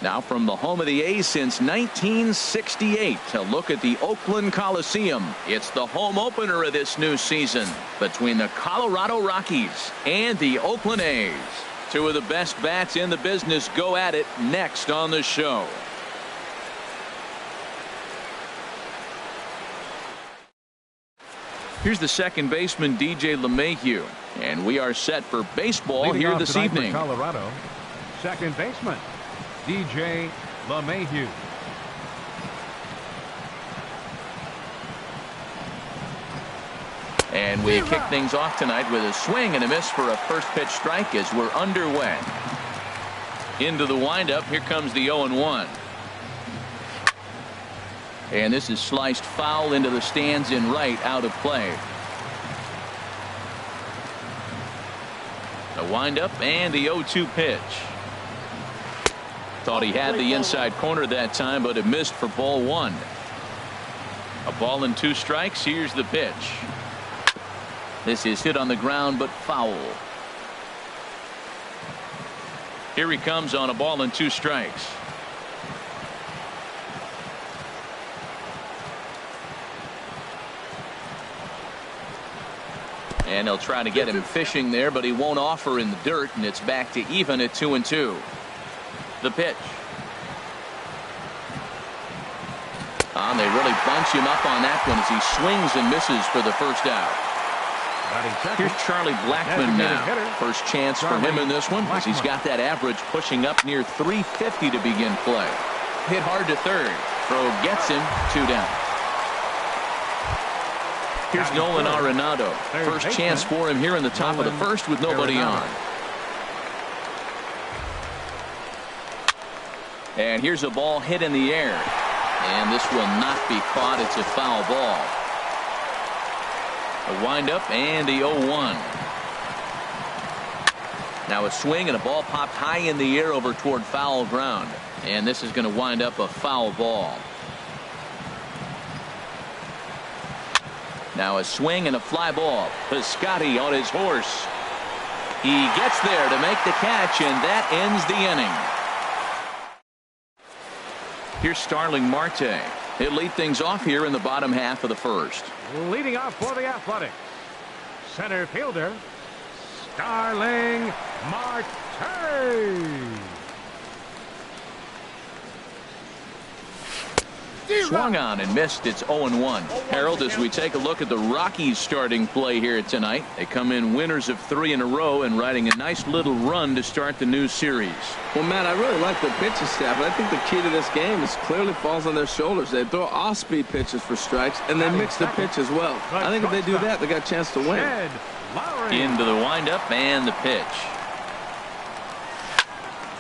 Now from the home of the A's since 1968 to look at the Oakland Coliseum. It's the home opener of this new season between the Colorado Rockies and the Oakland A's. Two of the best bats in the business go at it next on the show. Here's the second baseman, DJ LeMahieu, and we are set for baseball Leading here off this tonight for evening. Colorado, second baseman, DJ LeMahieu. And we kick things off tonight with a swing and a miss for a first pitch strike as we're underway. Into the windup, here comes the 0-1. And this is sliced foul into the stands in right, out of play. The windup and the 0-2 pitch. Thought he had the inside corner that time, but it missed for ball one. A ball and 2 strikes. Here's the pitch. This is hit on the ground, but foul. Here he comes on a ball and 2 strikes. And they'll try to get him fishing there, but he won't offer in the dirt, and it's back to even at 2-2. The pitch. And they really bunch him up on that one as he swings and misses for the first out. Here's Charlie Blackmon now. First chance for him in this one as he's got that average pushing up near 350 to begin play. Hit hard to third. Throw gets him, 2 down. Here's Nolan Arenado. First chance for him here in the top of the first with nobody on. And here's a ball hit in the air. And this will not be caught. It's a foul ball. A windup and the 0-1. Now a swing and a ball popped high in the air over toward foul ground. And this is going to wind up a foul ball. Now a swing and a fly ball. Piscotty on his horse. He gets there to make the catch, and that ends the inning. Here's Starling Marte. He'll lead things off here in the bottom half of the first. Leading off for the Athletics, center fielder, Starling Marte. Swung on and missed. It's 0-1. Harold, as we take a look at the Rockies starting play here tonight, they come in winners of 3 in a row and riding a nice little run to start the new series. Well, Matt, I really like the pitching staff, but I think the key to this game is clearly falls on their shoulders. They throw off-speed pitches for strikes, and they mix the pitch as well. I think if they do that, they got a chance to win. Into the windup and the pitch.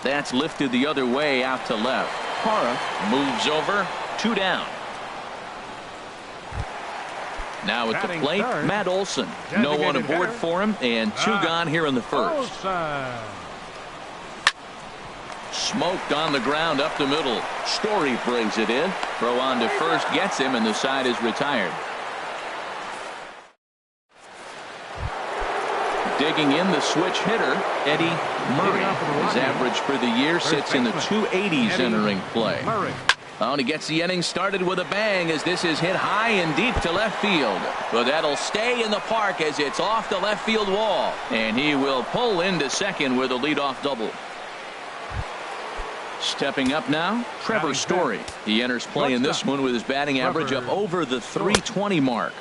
That's lifted the other way out to left. Hara moves over. 2 down. Now at the plate, Matt Olson. No one aboard for him, and 2 gone here in the first. Smoked on the ground up the middle. Story brings it in. Throw on to first gets him, and the side is retired. Digging in the switch hitter, Eddie Murray. His average for the year sits in the 280s entering play. Oh, and he gets the inning started with a bang as this is hit high and deep to left field. But that'll stay in the park as it's off the left field wall. And he will pull into second with a leadoff double. Stepping up now, Trevor Story. He enters play in this one with his batting average up over the 320 mark.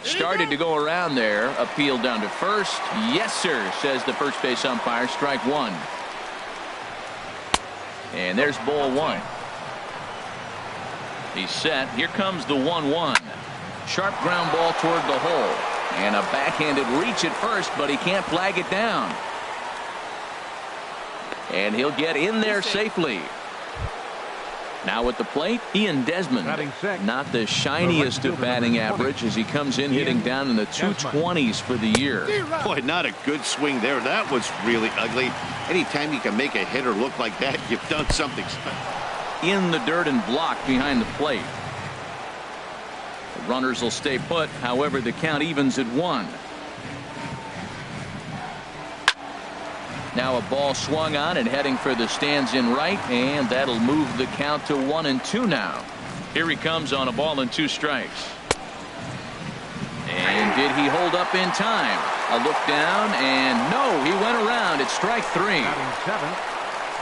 Started to go around there. Appeal down to first. Yes, sir, says the first base umpire. Strike 1. And there's ball 1. He's set. Here comes the 1-1. Sharp ground ball toward the hole. And a backhanded reach at first, but he can't flag it down. And he'll get in there safely. Now at the plate, Ian Desmond. Not the shiniest of batting average as he comes in hitting down in the 220s for the year. Boy, not a good swing there. That was really ugly. Anytime you can make a hitter look like that, you've done something special. In the dirt and blocked behind the plate. The runners will stay put. However, the count evens at 1. Now a ball swung on and heading for the stands in right, and that'll move the count to 1-2 now. Here he comes on a ball and 2 strikes. And did he hold up in time? A look down, and no, he went around. It's strike 3. Batting 7th,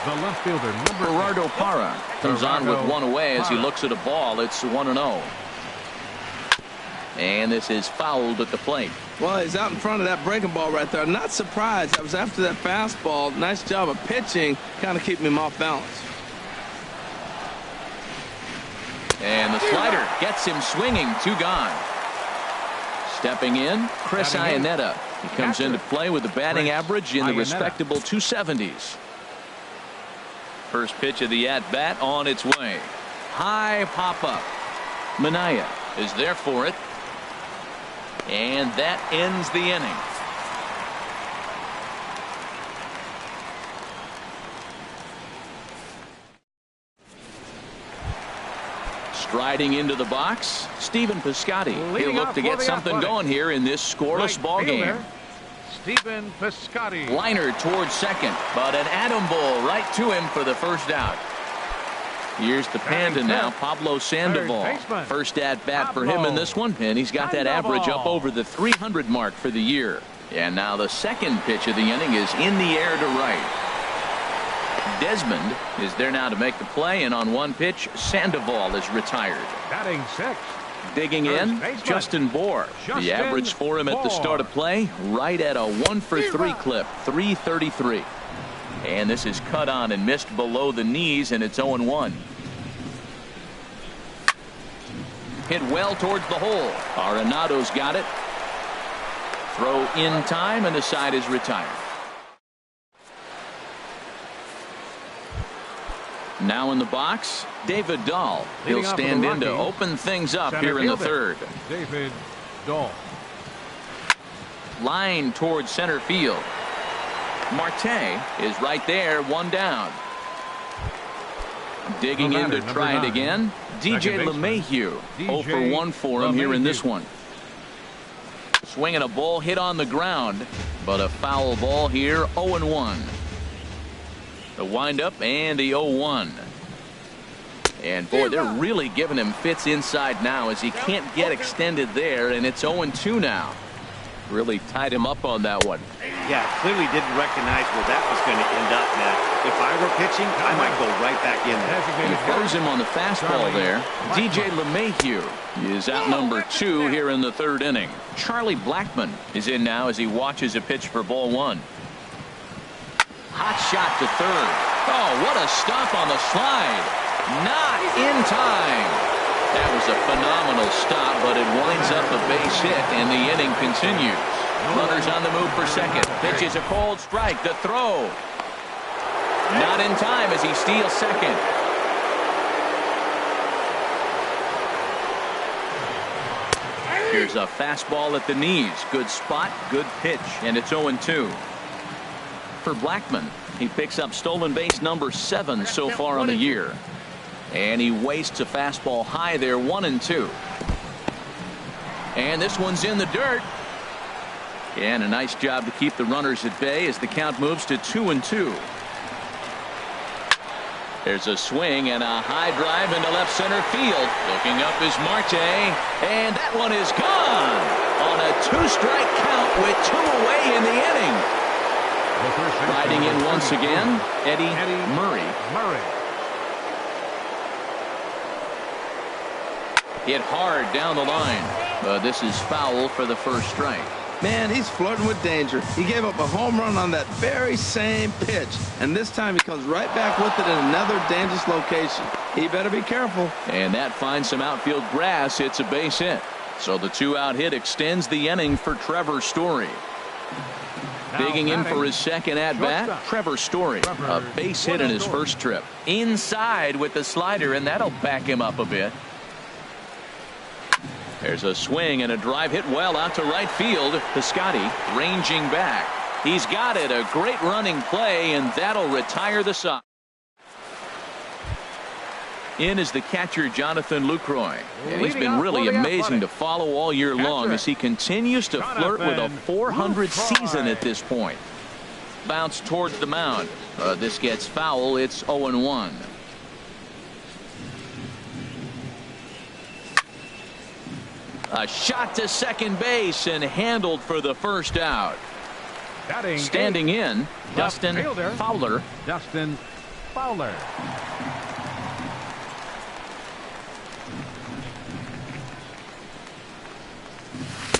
the left fielder, number Gerardo Parra comes on with 1 away as he Parra. looks at a ball. It's 1-0. And this is fouled at the plate. Well, he's out in front of that breaking ball right there. Not surprised. That was after that fastball. Nice job of pitching, kind of keeping him off balance. And the slider gets him swinging. 2 gone. Stepping in, Chris Iannetta. He comes into play with a batting average in the respectable 270s. First pitch of the at-bat on its way. High pop-up. Minaya is there for it. And that ends the inning. Striding into the box, Stephen Piscotty. He'll look to get something going here in this scoreless ball game. Stephen Piscotty. Liner towards second, but an atom ball right to him for the first out. Here's the Panda now, Pablo Sandoval. First at bat for him in this one, and he's got that average up over the 300 mark for the year. And now the second pitch of the inning is in the air to right. Desmond is there now to make the play, and on 1 pitch, Sandoval is retired. Batting 6th. Digging in, Justin Bohr. The average for him at the start of play, right at a 1-for-3 clip, 333. And this is cut on and missed below the knees, and it's 0-1. Hit well towards the hole. Arenado's got it. Throw in time, and the side is retired. Now in the box, David Dahl. He'll stand in to open things up here in the 3rd. David Dahl. Line towards center field. Marte is right there, 1 down. Digging in to try it again. DJ LeMahieu. 0 for 1 for him here in this one. Swinging a ball hit on the ground, but a foul ball here, 0-1. The windup and the 0-1. And boy, they're really giving him fits inside now as he can't get extended there, and it's 0-2 now. Really tied him up on that one. Yeah, clearly didn't recognize where that was going to end up, Matt. If I were pitching, I might go right back in there. He throws him on the fastball there. DJ LeMahieu is out number 2 here in the 3rd inning. Charlie Blackmon is in now as he watches a pitch for ball 1. Hot shot to 3rd. Oh, what a stop on the slide. Not in time. That was a phenomenal stop, but it winds up a base hit, and the inning continues. Runners on the move for second. Pitch is a cold strike. The throw. Not in time as he steals second. Here's a fastball at the knees. Good spot, good pitch, and it's 0-2. For Blackmon, he picks up stolen base number 7 so far on the year. And he wastes a fastball high there, 1-2. And this one's in the dirt. And a nice job to keep the runners at bay as the count moves to 2-2. There's a swing and a high drive into left center field. Looking up is Marte, and that one is gone on a 2-strike count with 2 away in the inning. Riding in once again, Eddie Murray. Hit hard down the line, but this is foul for the first strike. Man, he's flirting with danger. He gave up a home run on that very same pitch, and this time he comes right back with it in another dangerous location. He better be careful. And that finds some outfield grass. It's a base hit. So the 2-out hit extends the inning for Trevor Story. Digging in for his second at-bat, Trevor Story. A base hit in his first trip. Inside with the slider, and that'll back him up a bit. There's a swing and a drive hit well out to right field. Piscotty ranging back. He's got it. A great running play, and that'll retire the Sox. In is the catcher, Jonathan Lucroy. And he's been really amazing to follow all year long as he continues to flirt with a .400 season at this point. bounce towards the mound. This gets foul. It's 0-1. A shot to second base and handled for the first out. Standing in, Dustin Fowler. Dustin Fowler.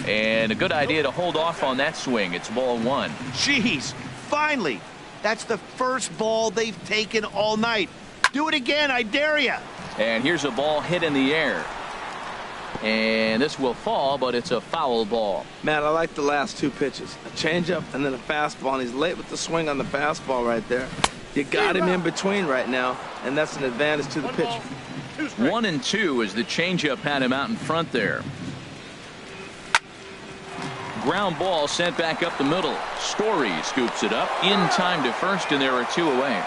And a good idea to hold off on that swing. It's ball one. Jeez, finally. That's the first ball they've taken all night. Do it again, I dare you. And here's a ball hit in the air. And this will fall, but it's a foul ball. Matt, I like the last two pitches. A changeup and then a fastball, and he's late with the swing on the fastball right there. You got him in between right now, and that's an advantage to the pitcher. 1-2 as the changeup had him out in front there. Ground ball sent back up the middle. Story scoops it up in time to first, and there are two away.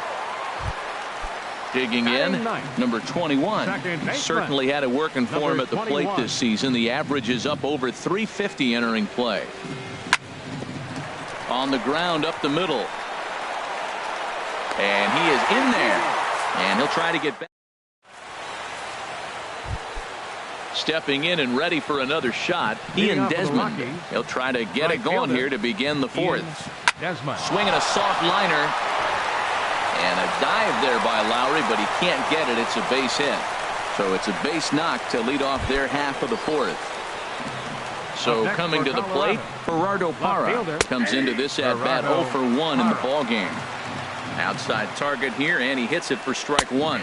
Digging in, number 21. Certainly had it working for him at the plate this season. The average is up over 350 entering play. On the ground up the middle. And he is in there. And he'll try to get back. Stepping in and ready for another shot, Ian Desmond. He'll try to get it going here to begin the fourth. Swinging a soft liner. And a dive there by Lowry, but he can't get it. It's a base hit. So it's a base knock to lead off their half of the fourth. So coming to the plate, Gerardo Parra comes into this at bat 0 for 1 in the ball game. Outside target here, and he hits it for strike one.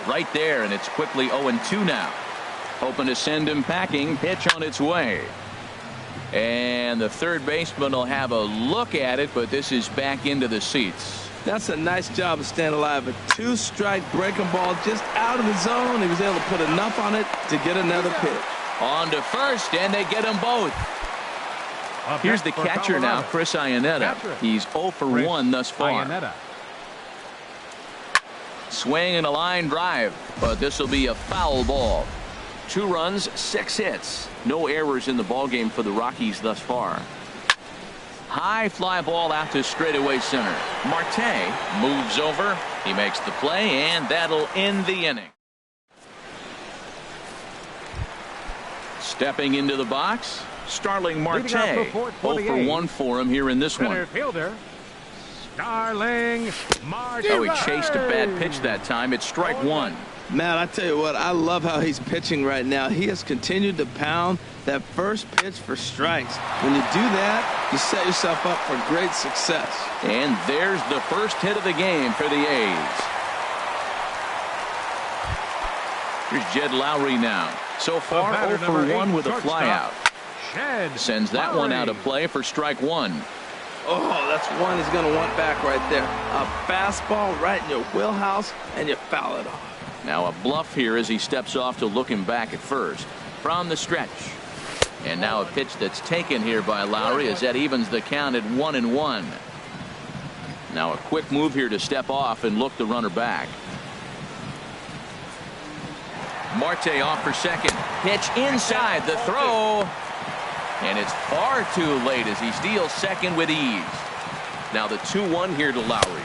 Right there, and it's quickly 0-2 now. Hoping to send him packing. Pitch on its way. And the third baseman will have a look at it, but this is back into the seats. That's a nice job of staying alive. A two-strike breaking ball just out of the zone. He was able to put enough on it to get another pitch. On to first, and they get them both. Here's the catcher now, Chris Iannetta. He's 0 for 1 thus far. Swing and a line drive, but this will be a foul ball. 2 runs, 6 hits. No errors in the ballgame for the Rockies thus far. High fly ball out to straightaway center. Marte moves over. He makes the play, and that'll end the inning. Stepping into the box, Starling Marte. 0 for 1 for him here in this one. Fielder, Starling Marte. Oh, he chased a bad pitch that time. It's strike one. Matt, I tell you what, I love how he's pitching right now. He has continued to pound that first pitch for strikes. When you do that, you set yourself up for great success. And there's the first hit of the game for the A's. Here's Jed Lowry now. So far, 0 for 1 with a flyout. Sends that one out of play for strike one. Oh, that's one he's going to want back right there. A fastball right in your wheelhouse, and you foul it off. Now a bluff here as he steps off to look him back at first. From the stretch. And now a pitch that's taken here by Lowry as that evens the count at 1-1. Now a quick move here to step off and look the runner back. Marte off for second. Pitch inside the throw. And it's far too late as he steals second with ease. Now the 2-1 here to Lowry.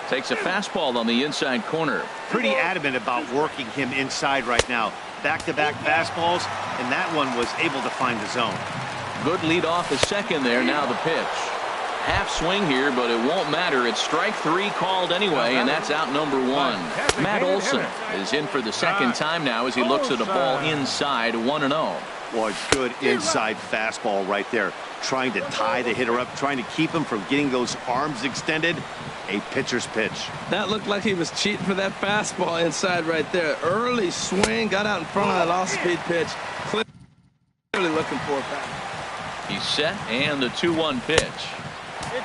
Takes a fastball on the inside corner. Pretty adamant about working him inside right now. Back-to-back fastballs, and that one was able to find the zone. Good lead off the second there. Now the pitch. Half swing here, but it won't matter. It's strike 3 called anyway, and that's out number 1. Matt Olson is in for the second time now as he looks at a ball inside 1-0. Boy, good inside fastball right there. Trying to tie the hitter up, trying to keep him from getting those arms extended. A pitcher's pitch. That looked like he was cheating for that fastball inside right there. Early swing, got out in front of that off-speed pitch. Clearly looking for it back. He's set, and the 2-1 pitch.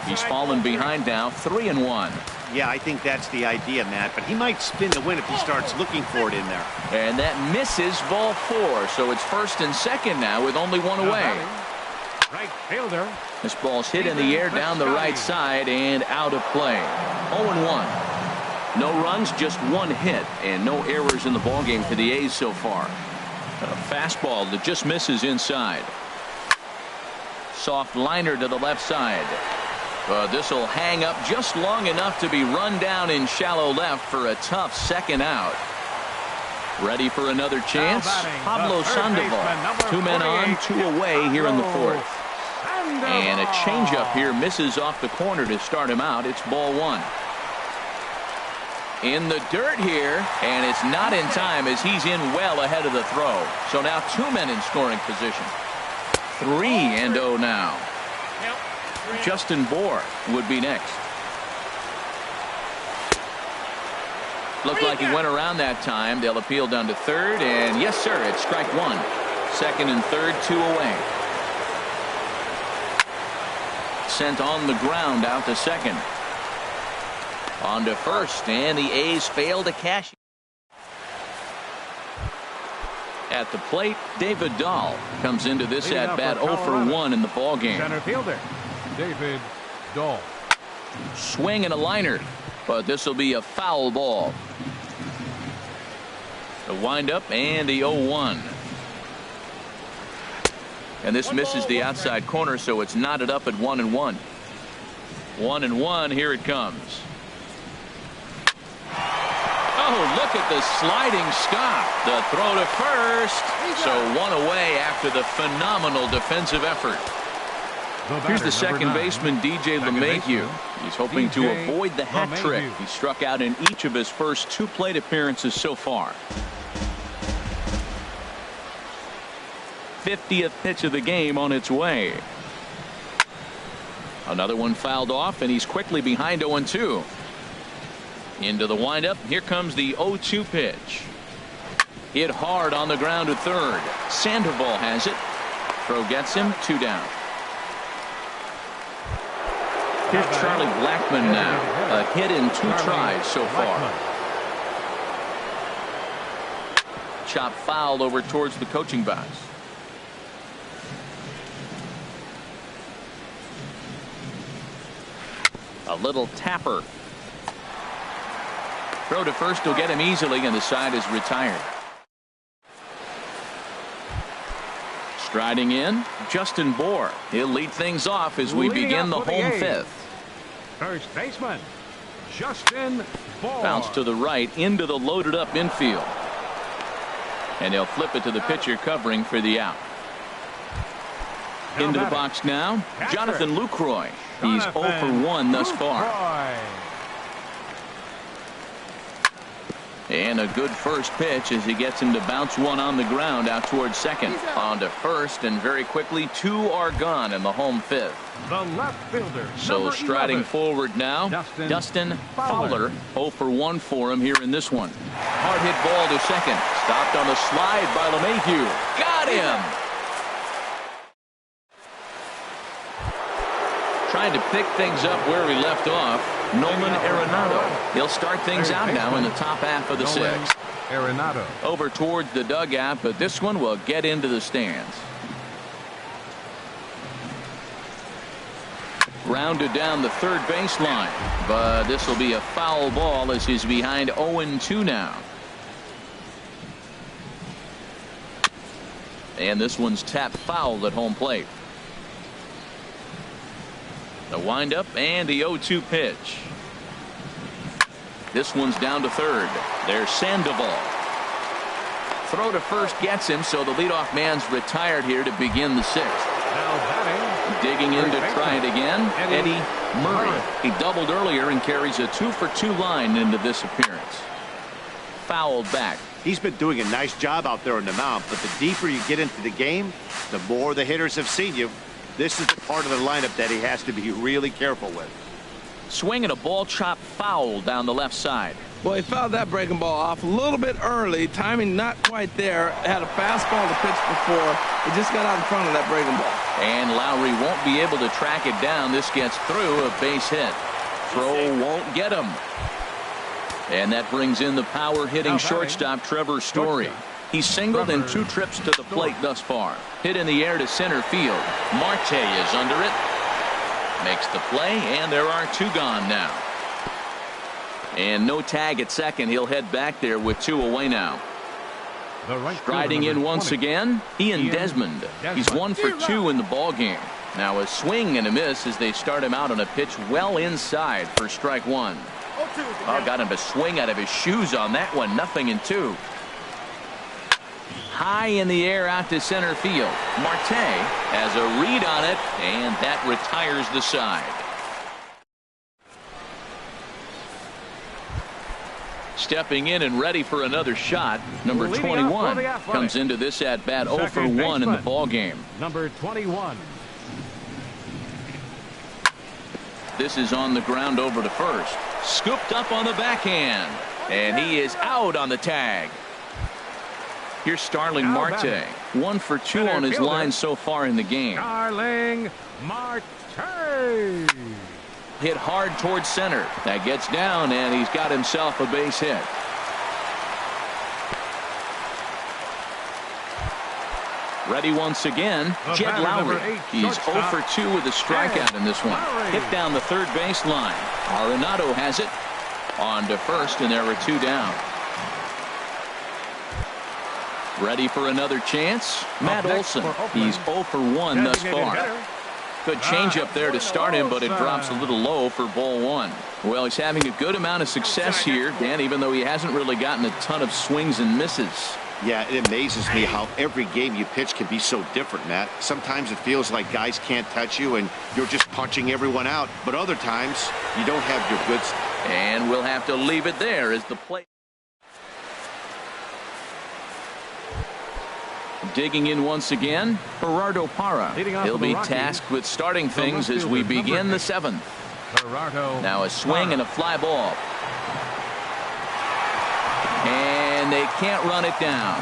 He's fallen behind now, 3-1. Yeah, I think that's the idea, Matt, but he might spin the win if he starts looking for it in there. And that misses ball 4, so it's first and second now with only one away. Right fielder. This ball's hit in the air down the right side and out of play. 0-1. No runs, just 1 hit, and no errors in the ballgame for the A's so far. A fastball that just misses inside. Soft liner to the left side. But this will hang up just long enough to be run down in shallow left for a tough second out. Ready for another chance? Pablo Sandoval. 2 men on, 2 away here in the 4th. And a changeup here misses off the corner to start him out. It's ball 1. In the dirt here, and it's not in time as he's in well ahead of the throw. So now 2 men in scoring position. 3-0 now. Justin Bohr would be next. Looked like he went around that time. They'll appeal down to 3rd, and yes, sir, it's strike 1. 2nd and 3rd, 2 away. Sent on the ground out to 2nd. On to 1st, and the A's fail to cash. At the plate, David Dahl comes into this at bat 0 for 1 in the ball game. Center fielder David Dahl. Swing and a liner, but this will be a foul ball. The windup and the 0-1. And this misses the outside corner, so it's knotted up at 1-1. 1-1. Here it comes. Oh, look at the sliding stop. The throw to first. So 1 away after the phenomenal defensive effort. Here's the second baseman, DJ LeMahieu. He's hoping to avoid the hat trick. He struck out in each of his first 2 plate appearances so far. 50th pitch of the game on its way. Another one fouled off, and he's quickly behind 0-2. Into the windup. Here comes the 0-2 pitch. Hit hard on the ground to 3rd. Sandoval has it. Throw gets him. 2 down. Here's Charlie Blackmon now. A hit in 2 tries so far. Chop foul over towards the coaching box. A little tapper. Throw to first will get him easily, and the side is retired. Striding in, Justin Bohr. He'll lead things off as we begin the home 5th. First baseman, Justin Bohr. Bounce to the right into the loaded up infield. And he'll flip it to the pitcher covering for the out. Into the box now, Jonathan Lucroy. He's 0 for 1 thus far. And a good first pitch as he gets him to bounce one on the ground out towards 2nd. On to 1st, and very quickly 2 are gone in the home 5th. The left fielder. So striding forward now, Dustin Fowler. 0 for 1 for him here in this one. Hard hit ball to 2nd. Stopped on the slide by LeMahieu. Got him. Trying to pick things up where we left off, Nolan Arenado. He'll start things out now in the top half of the 6th. Arenado. Over towards the dugout, but this one will get into the stands. Grounded down the 3rd baseline, but this will be a foul ball as he's behind 0-2 now. And this one's tapped foul at home plate. The windup and the 0-2 pitch. This one's down to 3rd. There's Sandoval. Throw to first gets him, so the leadoff man's retired here to begin the 6th. Digging in to try it again, Eddie Murray. He doubled earlier and carries a 2 for 2 line into this appearance. Fouled back. He's been doing a nice job out there on the mound, but the deeper you get into the game, the more the hitters have seen you. This is the part of the lineup that he has to be really careful with. Swinging a ball chop foul down the left side. Well, he fouled that breaking ball off a little bit early. Timing not quite there. Had a fastball to pitch before. He just got out in front of that breaking ball. And Lowry won't be able to track it down. This gets through, a base hit. Throw won't get him. And that brings in the power hitting shortstop Trevor Story. He's singled in 2 trips to the plate thus far. Hit in the air to center field. Marte is under it. Makes the play, and there are 2 gone now. And no tag at 2nd. He'll head back there with 2 away now. Striding in once again, Ian Desmond. He's 1 for 2 in the ball game. Now a swing and a miss as they start him out on a pitch well inside for strike one. Oh, got him to swing out of his shoes on that one. 0-2. High in the air out to center field. Marte has a read on it, and that retires the side. Stepping in and ready for another shot, number 21 comes into this at bat 0 for 1 in the ball game. Number 21. This is on the ground over to first. Scooped up on the backhand, and he is out on the tag. Here's Starling Marte, 1 for 2 on his line so far in the game. Starling Marte. Hit hard towards center. That gets down, and he's got himself a base hit. Ready once again, Jed Lowry. He's 0 for 2 with a strikeout in this one. Hit down the third baseline. Arenado has it. On to first, and there are 2 down. Ready for another chance? Matt Olson. He's 0 for 1 thus far. Good changeup there to start him, but it drops a little low for ball 1. Well, he's having a good amount of success here, Dan, even though he hasn't really gotten a ton of swings and misses. Yeah, it amazes me how every game you pitch can be so different, Matt. Sometimes it feels like guys can't touch you and you're just punching everyone out. But other times, you don't have your good stuff. And we'll have to leave it there as the play. Digging in once again, Gerardo Parra. He'll be tasked with starting things as we begin the 7th. Now a swing and a fly ball. And they can't run it down.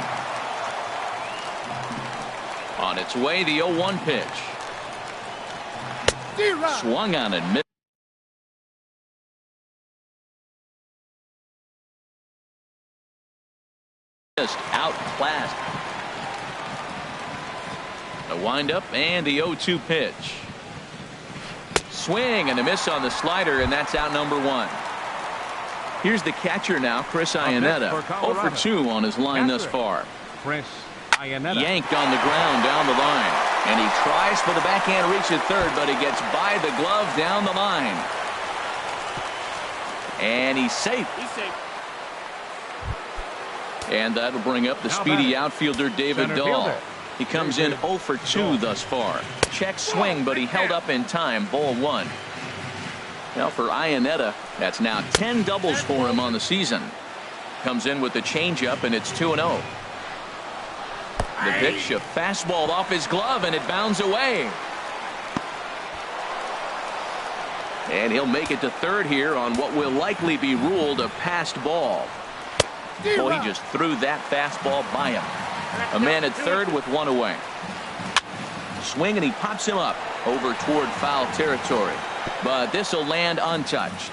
On its way, the 0-1 pitch. Swung on and missed. Outclassed. The windup and the 0-2 pitch. Swing and a miss on the slider, and that's out number 1. Here's the catcher now, Chris Iannetta. 0 for 2 on his line thus far. Chris Iannetta. Yanked on the ground down the line. And he tries for the backhand reach at third, but he gets by the glove down the line. And he's safe. And that'll bring up the speedy outfielder David Dahl. He comes in 0 for 2 thus far. Check swing, but he held up in time. Ball 1. Now for Iannetta, that's now 10 doubles for him on the season. Comes in with the changeup, and it's 2-0. The pitch, a fastball off his glove, and it bounds away. And he'll make it to third here on what will likely be ruled a passed ball. Boy, he just threw that fastball by him. A man at third with 1 away. Swing, and he pops him up over toward foul territory. But this will land untouched.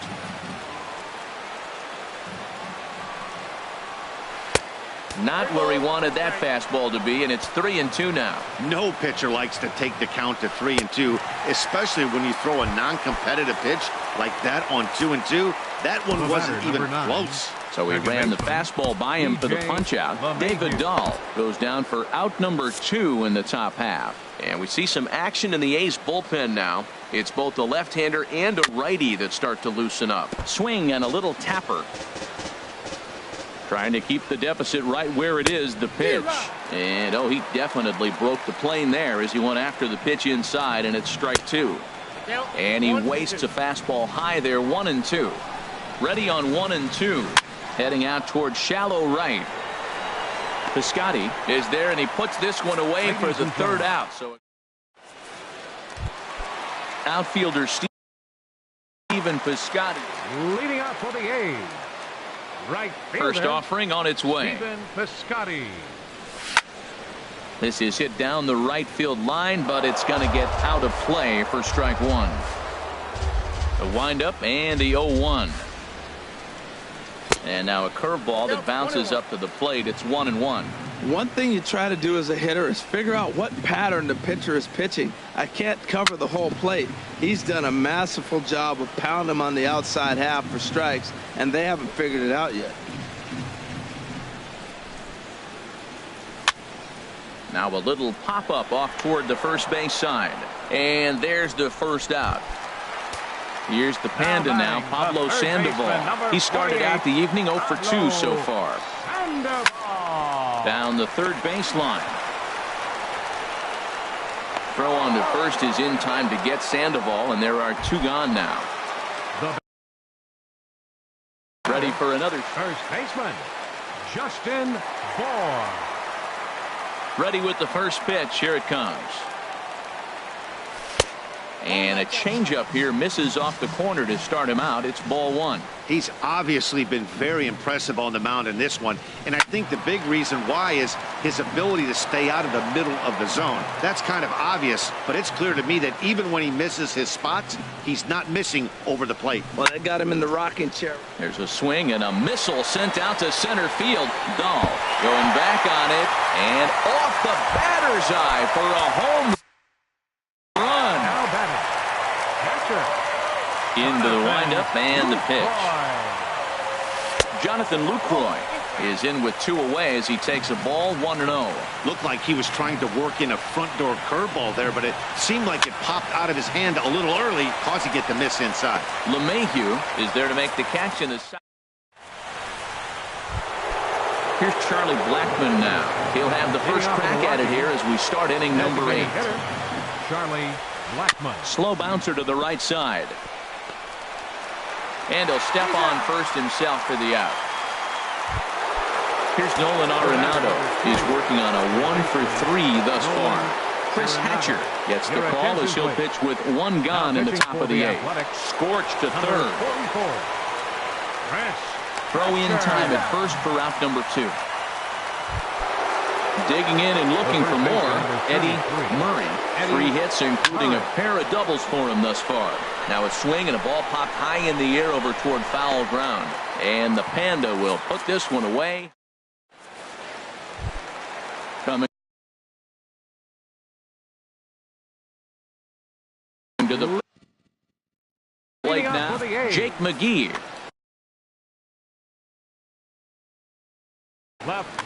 Not where he wanted that fastball to be, and it's 3-2 now. No pitcher likes to take the count to 3-2, especially when you throw a non-competitive pitch like that on 2-2. That one wasn't even close. So he ran the fastball by him for the punch out. David Dahl goes down for out number 2 in the top half. And we see some action in the A's bullpen now. It's both a left-hander and a righty that start to loosen up. Swing and a little tapper. Trying to keep the deficit right where it is, the pitch. And he definitely broke the plane there as he went after the pitch inside, and it's strike 2. And he wastes a fastball high there, 1-2. Ready on 1-2. Heading out towards shallow right. Piscotty is there, and he puts this one away for the third out. So outfielder Stephen Piscotty leading off for the A's. Right fielder, first offering on its way. Stephen Piscotty. This is hit down the right field line, but it's going to get out of play for strike 1. The windup and the 0-1. And now a curveball that bounces up to the plate. It's 1-1. One thing you try to do as a hitter is figure out what pattern the pitcher is pitching. I can't cover the whole plate. He's done a masterful job of pounding him on the outside half for strikes, and they haven't figured it out yet. Now a little pop-up off toward the first base side. And there's the first out. Here's the Panda now, Pablo Sandoval. He started out the evening 0 for 2 so far. Down the third baseline. Throw on to first is in time to get Sandoval, and there are 2 gone now. Ready for another. First baseman, Justin Bohr. Ready with the first pitch. Here it comes. And a changeup here misses off the corner to start him out. It's ball 1. He's obviously been very impressive on the mound in this one, and I think the big reason why is his ability to stay out of the middle of the zone. That's kind of obvious, but it's clear to me that even when he misses his spots, he's not missing over the plate. Well, that got him in the rocking chair. There's a swing and a missile sent out to center field. Dahl going back on it and off the batter's eye for a home run. Now batting, catcher. Into the windup and the pitch. Jonathan Lucroy is in with 2 away as he takes a ball 1-0. Looked like he was trying to work in a front door curveball there, but it seemed like it popped out of his hand a little early, causing it to miss inside. LeMahieu is there to make the catch in the side. Here's Charlie Blackmon now. He'll have the first crack at it here as we start inning number 8. Charlie Blackmon. Slow bouncer to the right side. And he'll step on first himself for the out. Here's Nolan Arenado. He's working on a 1 for 3 thus far. Chris Hatcher gets the call as he'll pitch with 1 gone in the top of the 8th. Scorched to third. Throw in time at first for out number 2. Digging in and looking for more, Eddie Murray. 3 hits, including a pair of doubles for him thus far. Now a swing and a ball popped high in the air over toward foul ground. And the Panda will put this one away. Coming to the plate now, Jake McGee.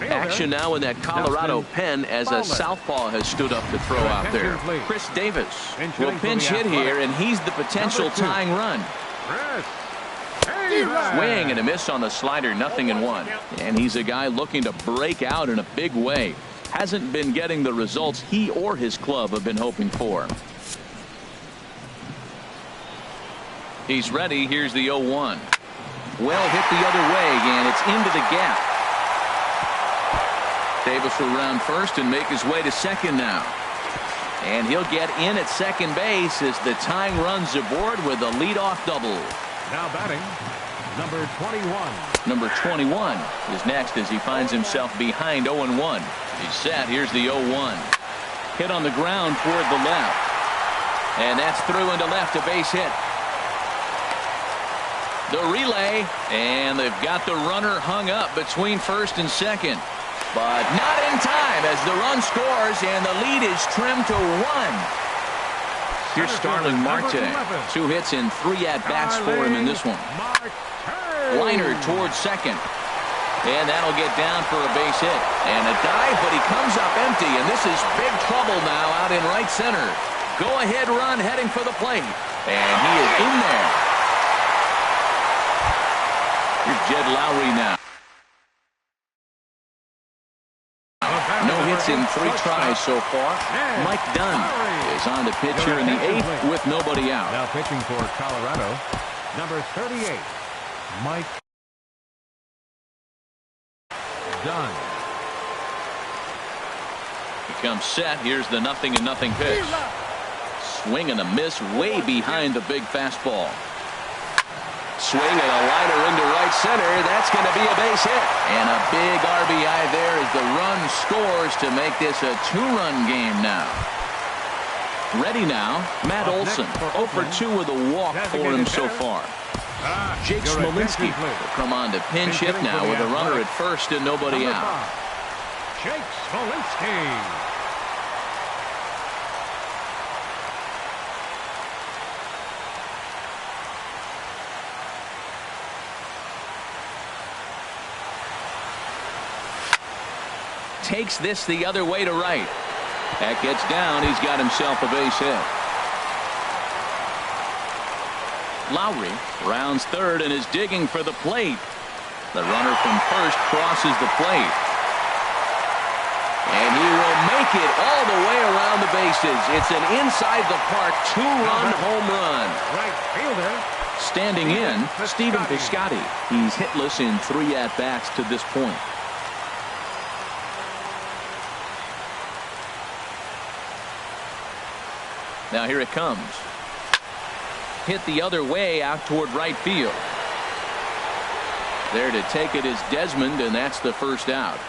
Action now in that Colorado pen as a southpaw has stood up to throw out there. Chris Davis will pinch hit here, and he's the potential tying run. Swing and a miss on the slider, 0-1. And he's a guy looking to break out in a big way. Hasn't been getting the results he or his club have been hoping for. He's ready. Here's the 0-1. Well hit the other way, and it's into the gap. Davis will round first and make his way to second now. And he'll get in at second base as the tying runs aboard with a leadoff double. Now batting, number 21. Number 21 is next as he finds himself behind 0-1. He's set. Here's the 0-1. Hit on the ground toward the left. And that's through into left, a base hit. The relay, and they've got the runner hung up between first and second. But not in time as the run scores and the lead is trimmed to 1. Here's Starling Marte. 2 hits and 3 at-bats for him in this one. Liner towards second. And that'll get down for a base hit. And a dive, but he comes up empty. And this is big trouble now out in right center. Go-ahead run heading for the plate. And he is in there. Here's Jed Lowry now. No hits in 3 tries so far. Mike Dunn is on the pitch here in the 8th with nobody out. Now pitching for Colorado, number 38, Mike Dunn. He comes set. Here's the 0-0 pitch. Swing and a miss way behind the big fastball. Swing and a liner into right center. That's going to be a base hit. And a big RBI there as the run scores to make this a 2-run game now. Ready now, Matt Olson. 0 for 2 with a walk for him so far. Jake Smolinski will come on to pinch hit now with a runner at first and nobody out. Jake Smolinski. takes this the other way to right. That gets down. He's got himself a base hit. Lowry rounds third and is digging for the plate. The runner from first crosses the plate. And he will make it all the way around the bases. It's an inside the park two-run home run. Right fielder. Standing in, Stephen Piscotty. He's hitless in 3 at-bats to this point. Now here it comes. Hit the other way out toward right field. There to take it is Desmond, and that's the first out.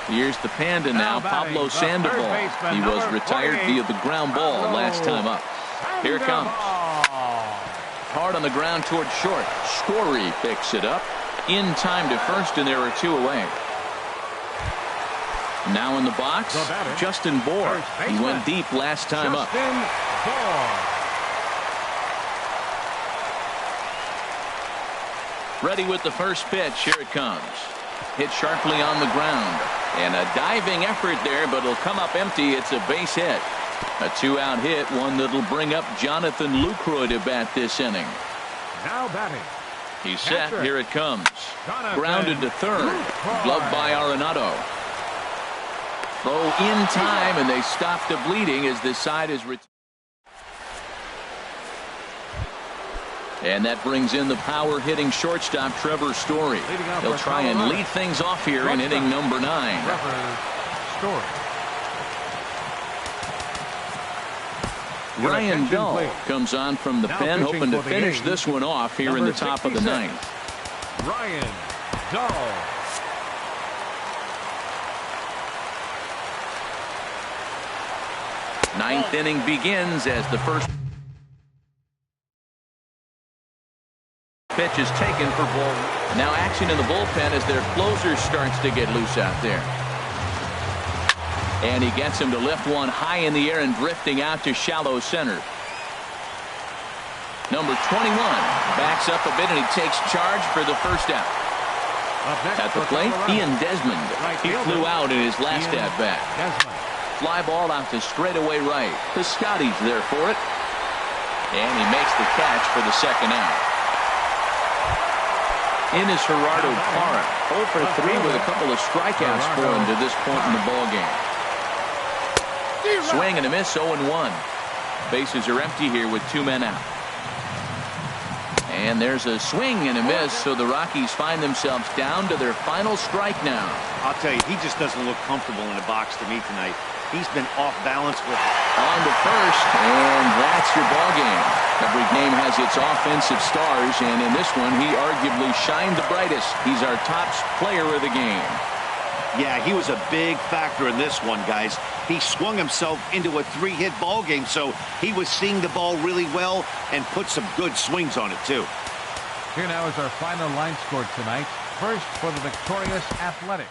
Here's the Panda now, Pablo Sandoval. He was retired via the ground ball last time up. Here it comes. Hard on the ground toward short. Story picks it up. In time to first, and there are 2 away. Now in the box, Justin Bohr. He went deep last time up. Ready with the first pitch. Here it comes. Hit sharply on the ground. And a diving effort there, but it'll come up empty. It's a base hit. A 2-out hit, one that'll bring up Jonathan Lucroy to bat this inning. Now batting. He's set. Here it comes. Grounded to third. Gloved by Arenado. Throw in time, and they stop the bleeding as this side is retired. And that brings in the power-hitting shortstop, Trevor Story. He'll try and lead things off here in inning number 9. Ryan Dull comes on from the pen, hoping to finish this one off here in the top of the 9th. Ryan Dull. Ninth inning begins as the first pitch is taken for ball. Now action in the bullpen as their closer starts to get loose out there. And he gets him to lift one high in the air and drifting out to shallow center. Number 21 backs up a bit and he takes charge for the first out. At the plate, Ian Desmond. He flew out in his last at-bat. Fly ball out to straightaway right. Piscotty's there for it. And he makes the catch for the second out. In is Gerardo Parra. 0 for 3 with a couple of strikeouts for him to this point in the ballgame. Swing and a miss, 0-1. Bases are empty here with 2 men out. And there's a swing and a miss, so the Rockies find themselves down to their final strike now. I'll tell you, he just doesn't look comfortable in the box to me tonight. He's been off balance with it. On to first, and that's your ball game. Every game has its offensive stars, and in this one, he arguably shined the brightest. He's our top player of the game. Yeah, he was a big factor in this one, guys. He swung himself into a 3-hit ball game, so he was seeing the ball really well and put some good swings on it, too. Here now is our final line score tonight. First for the victorious Athletics.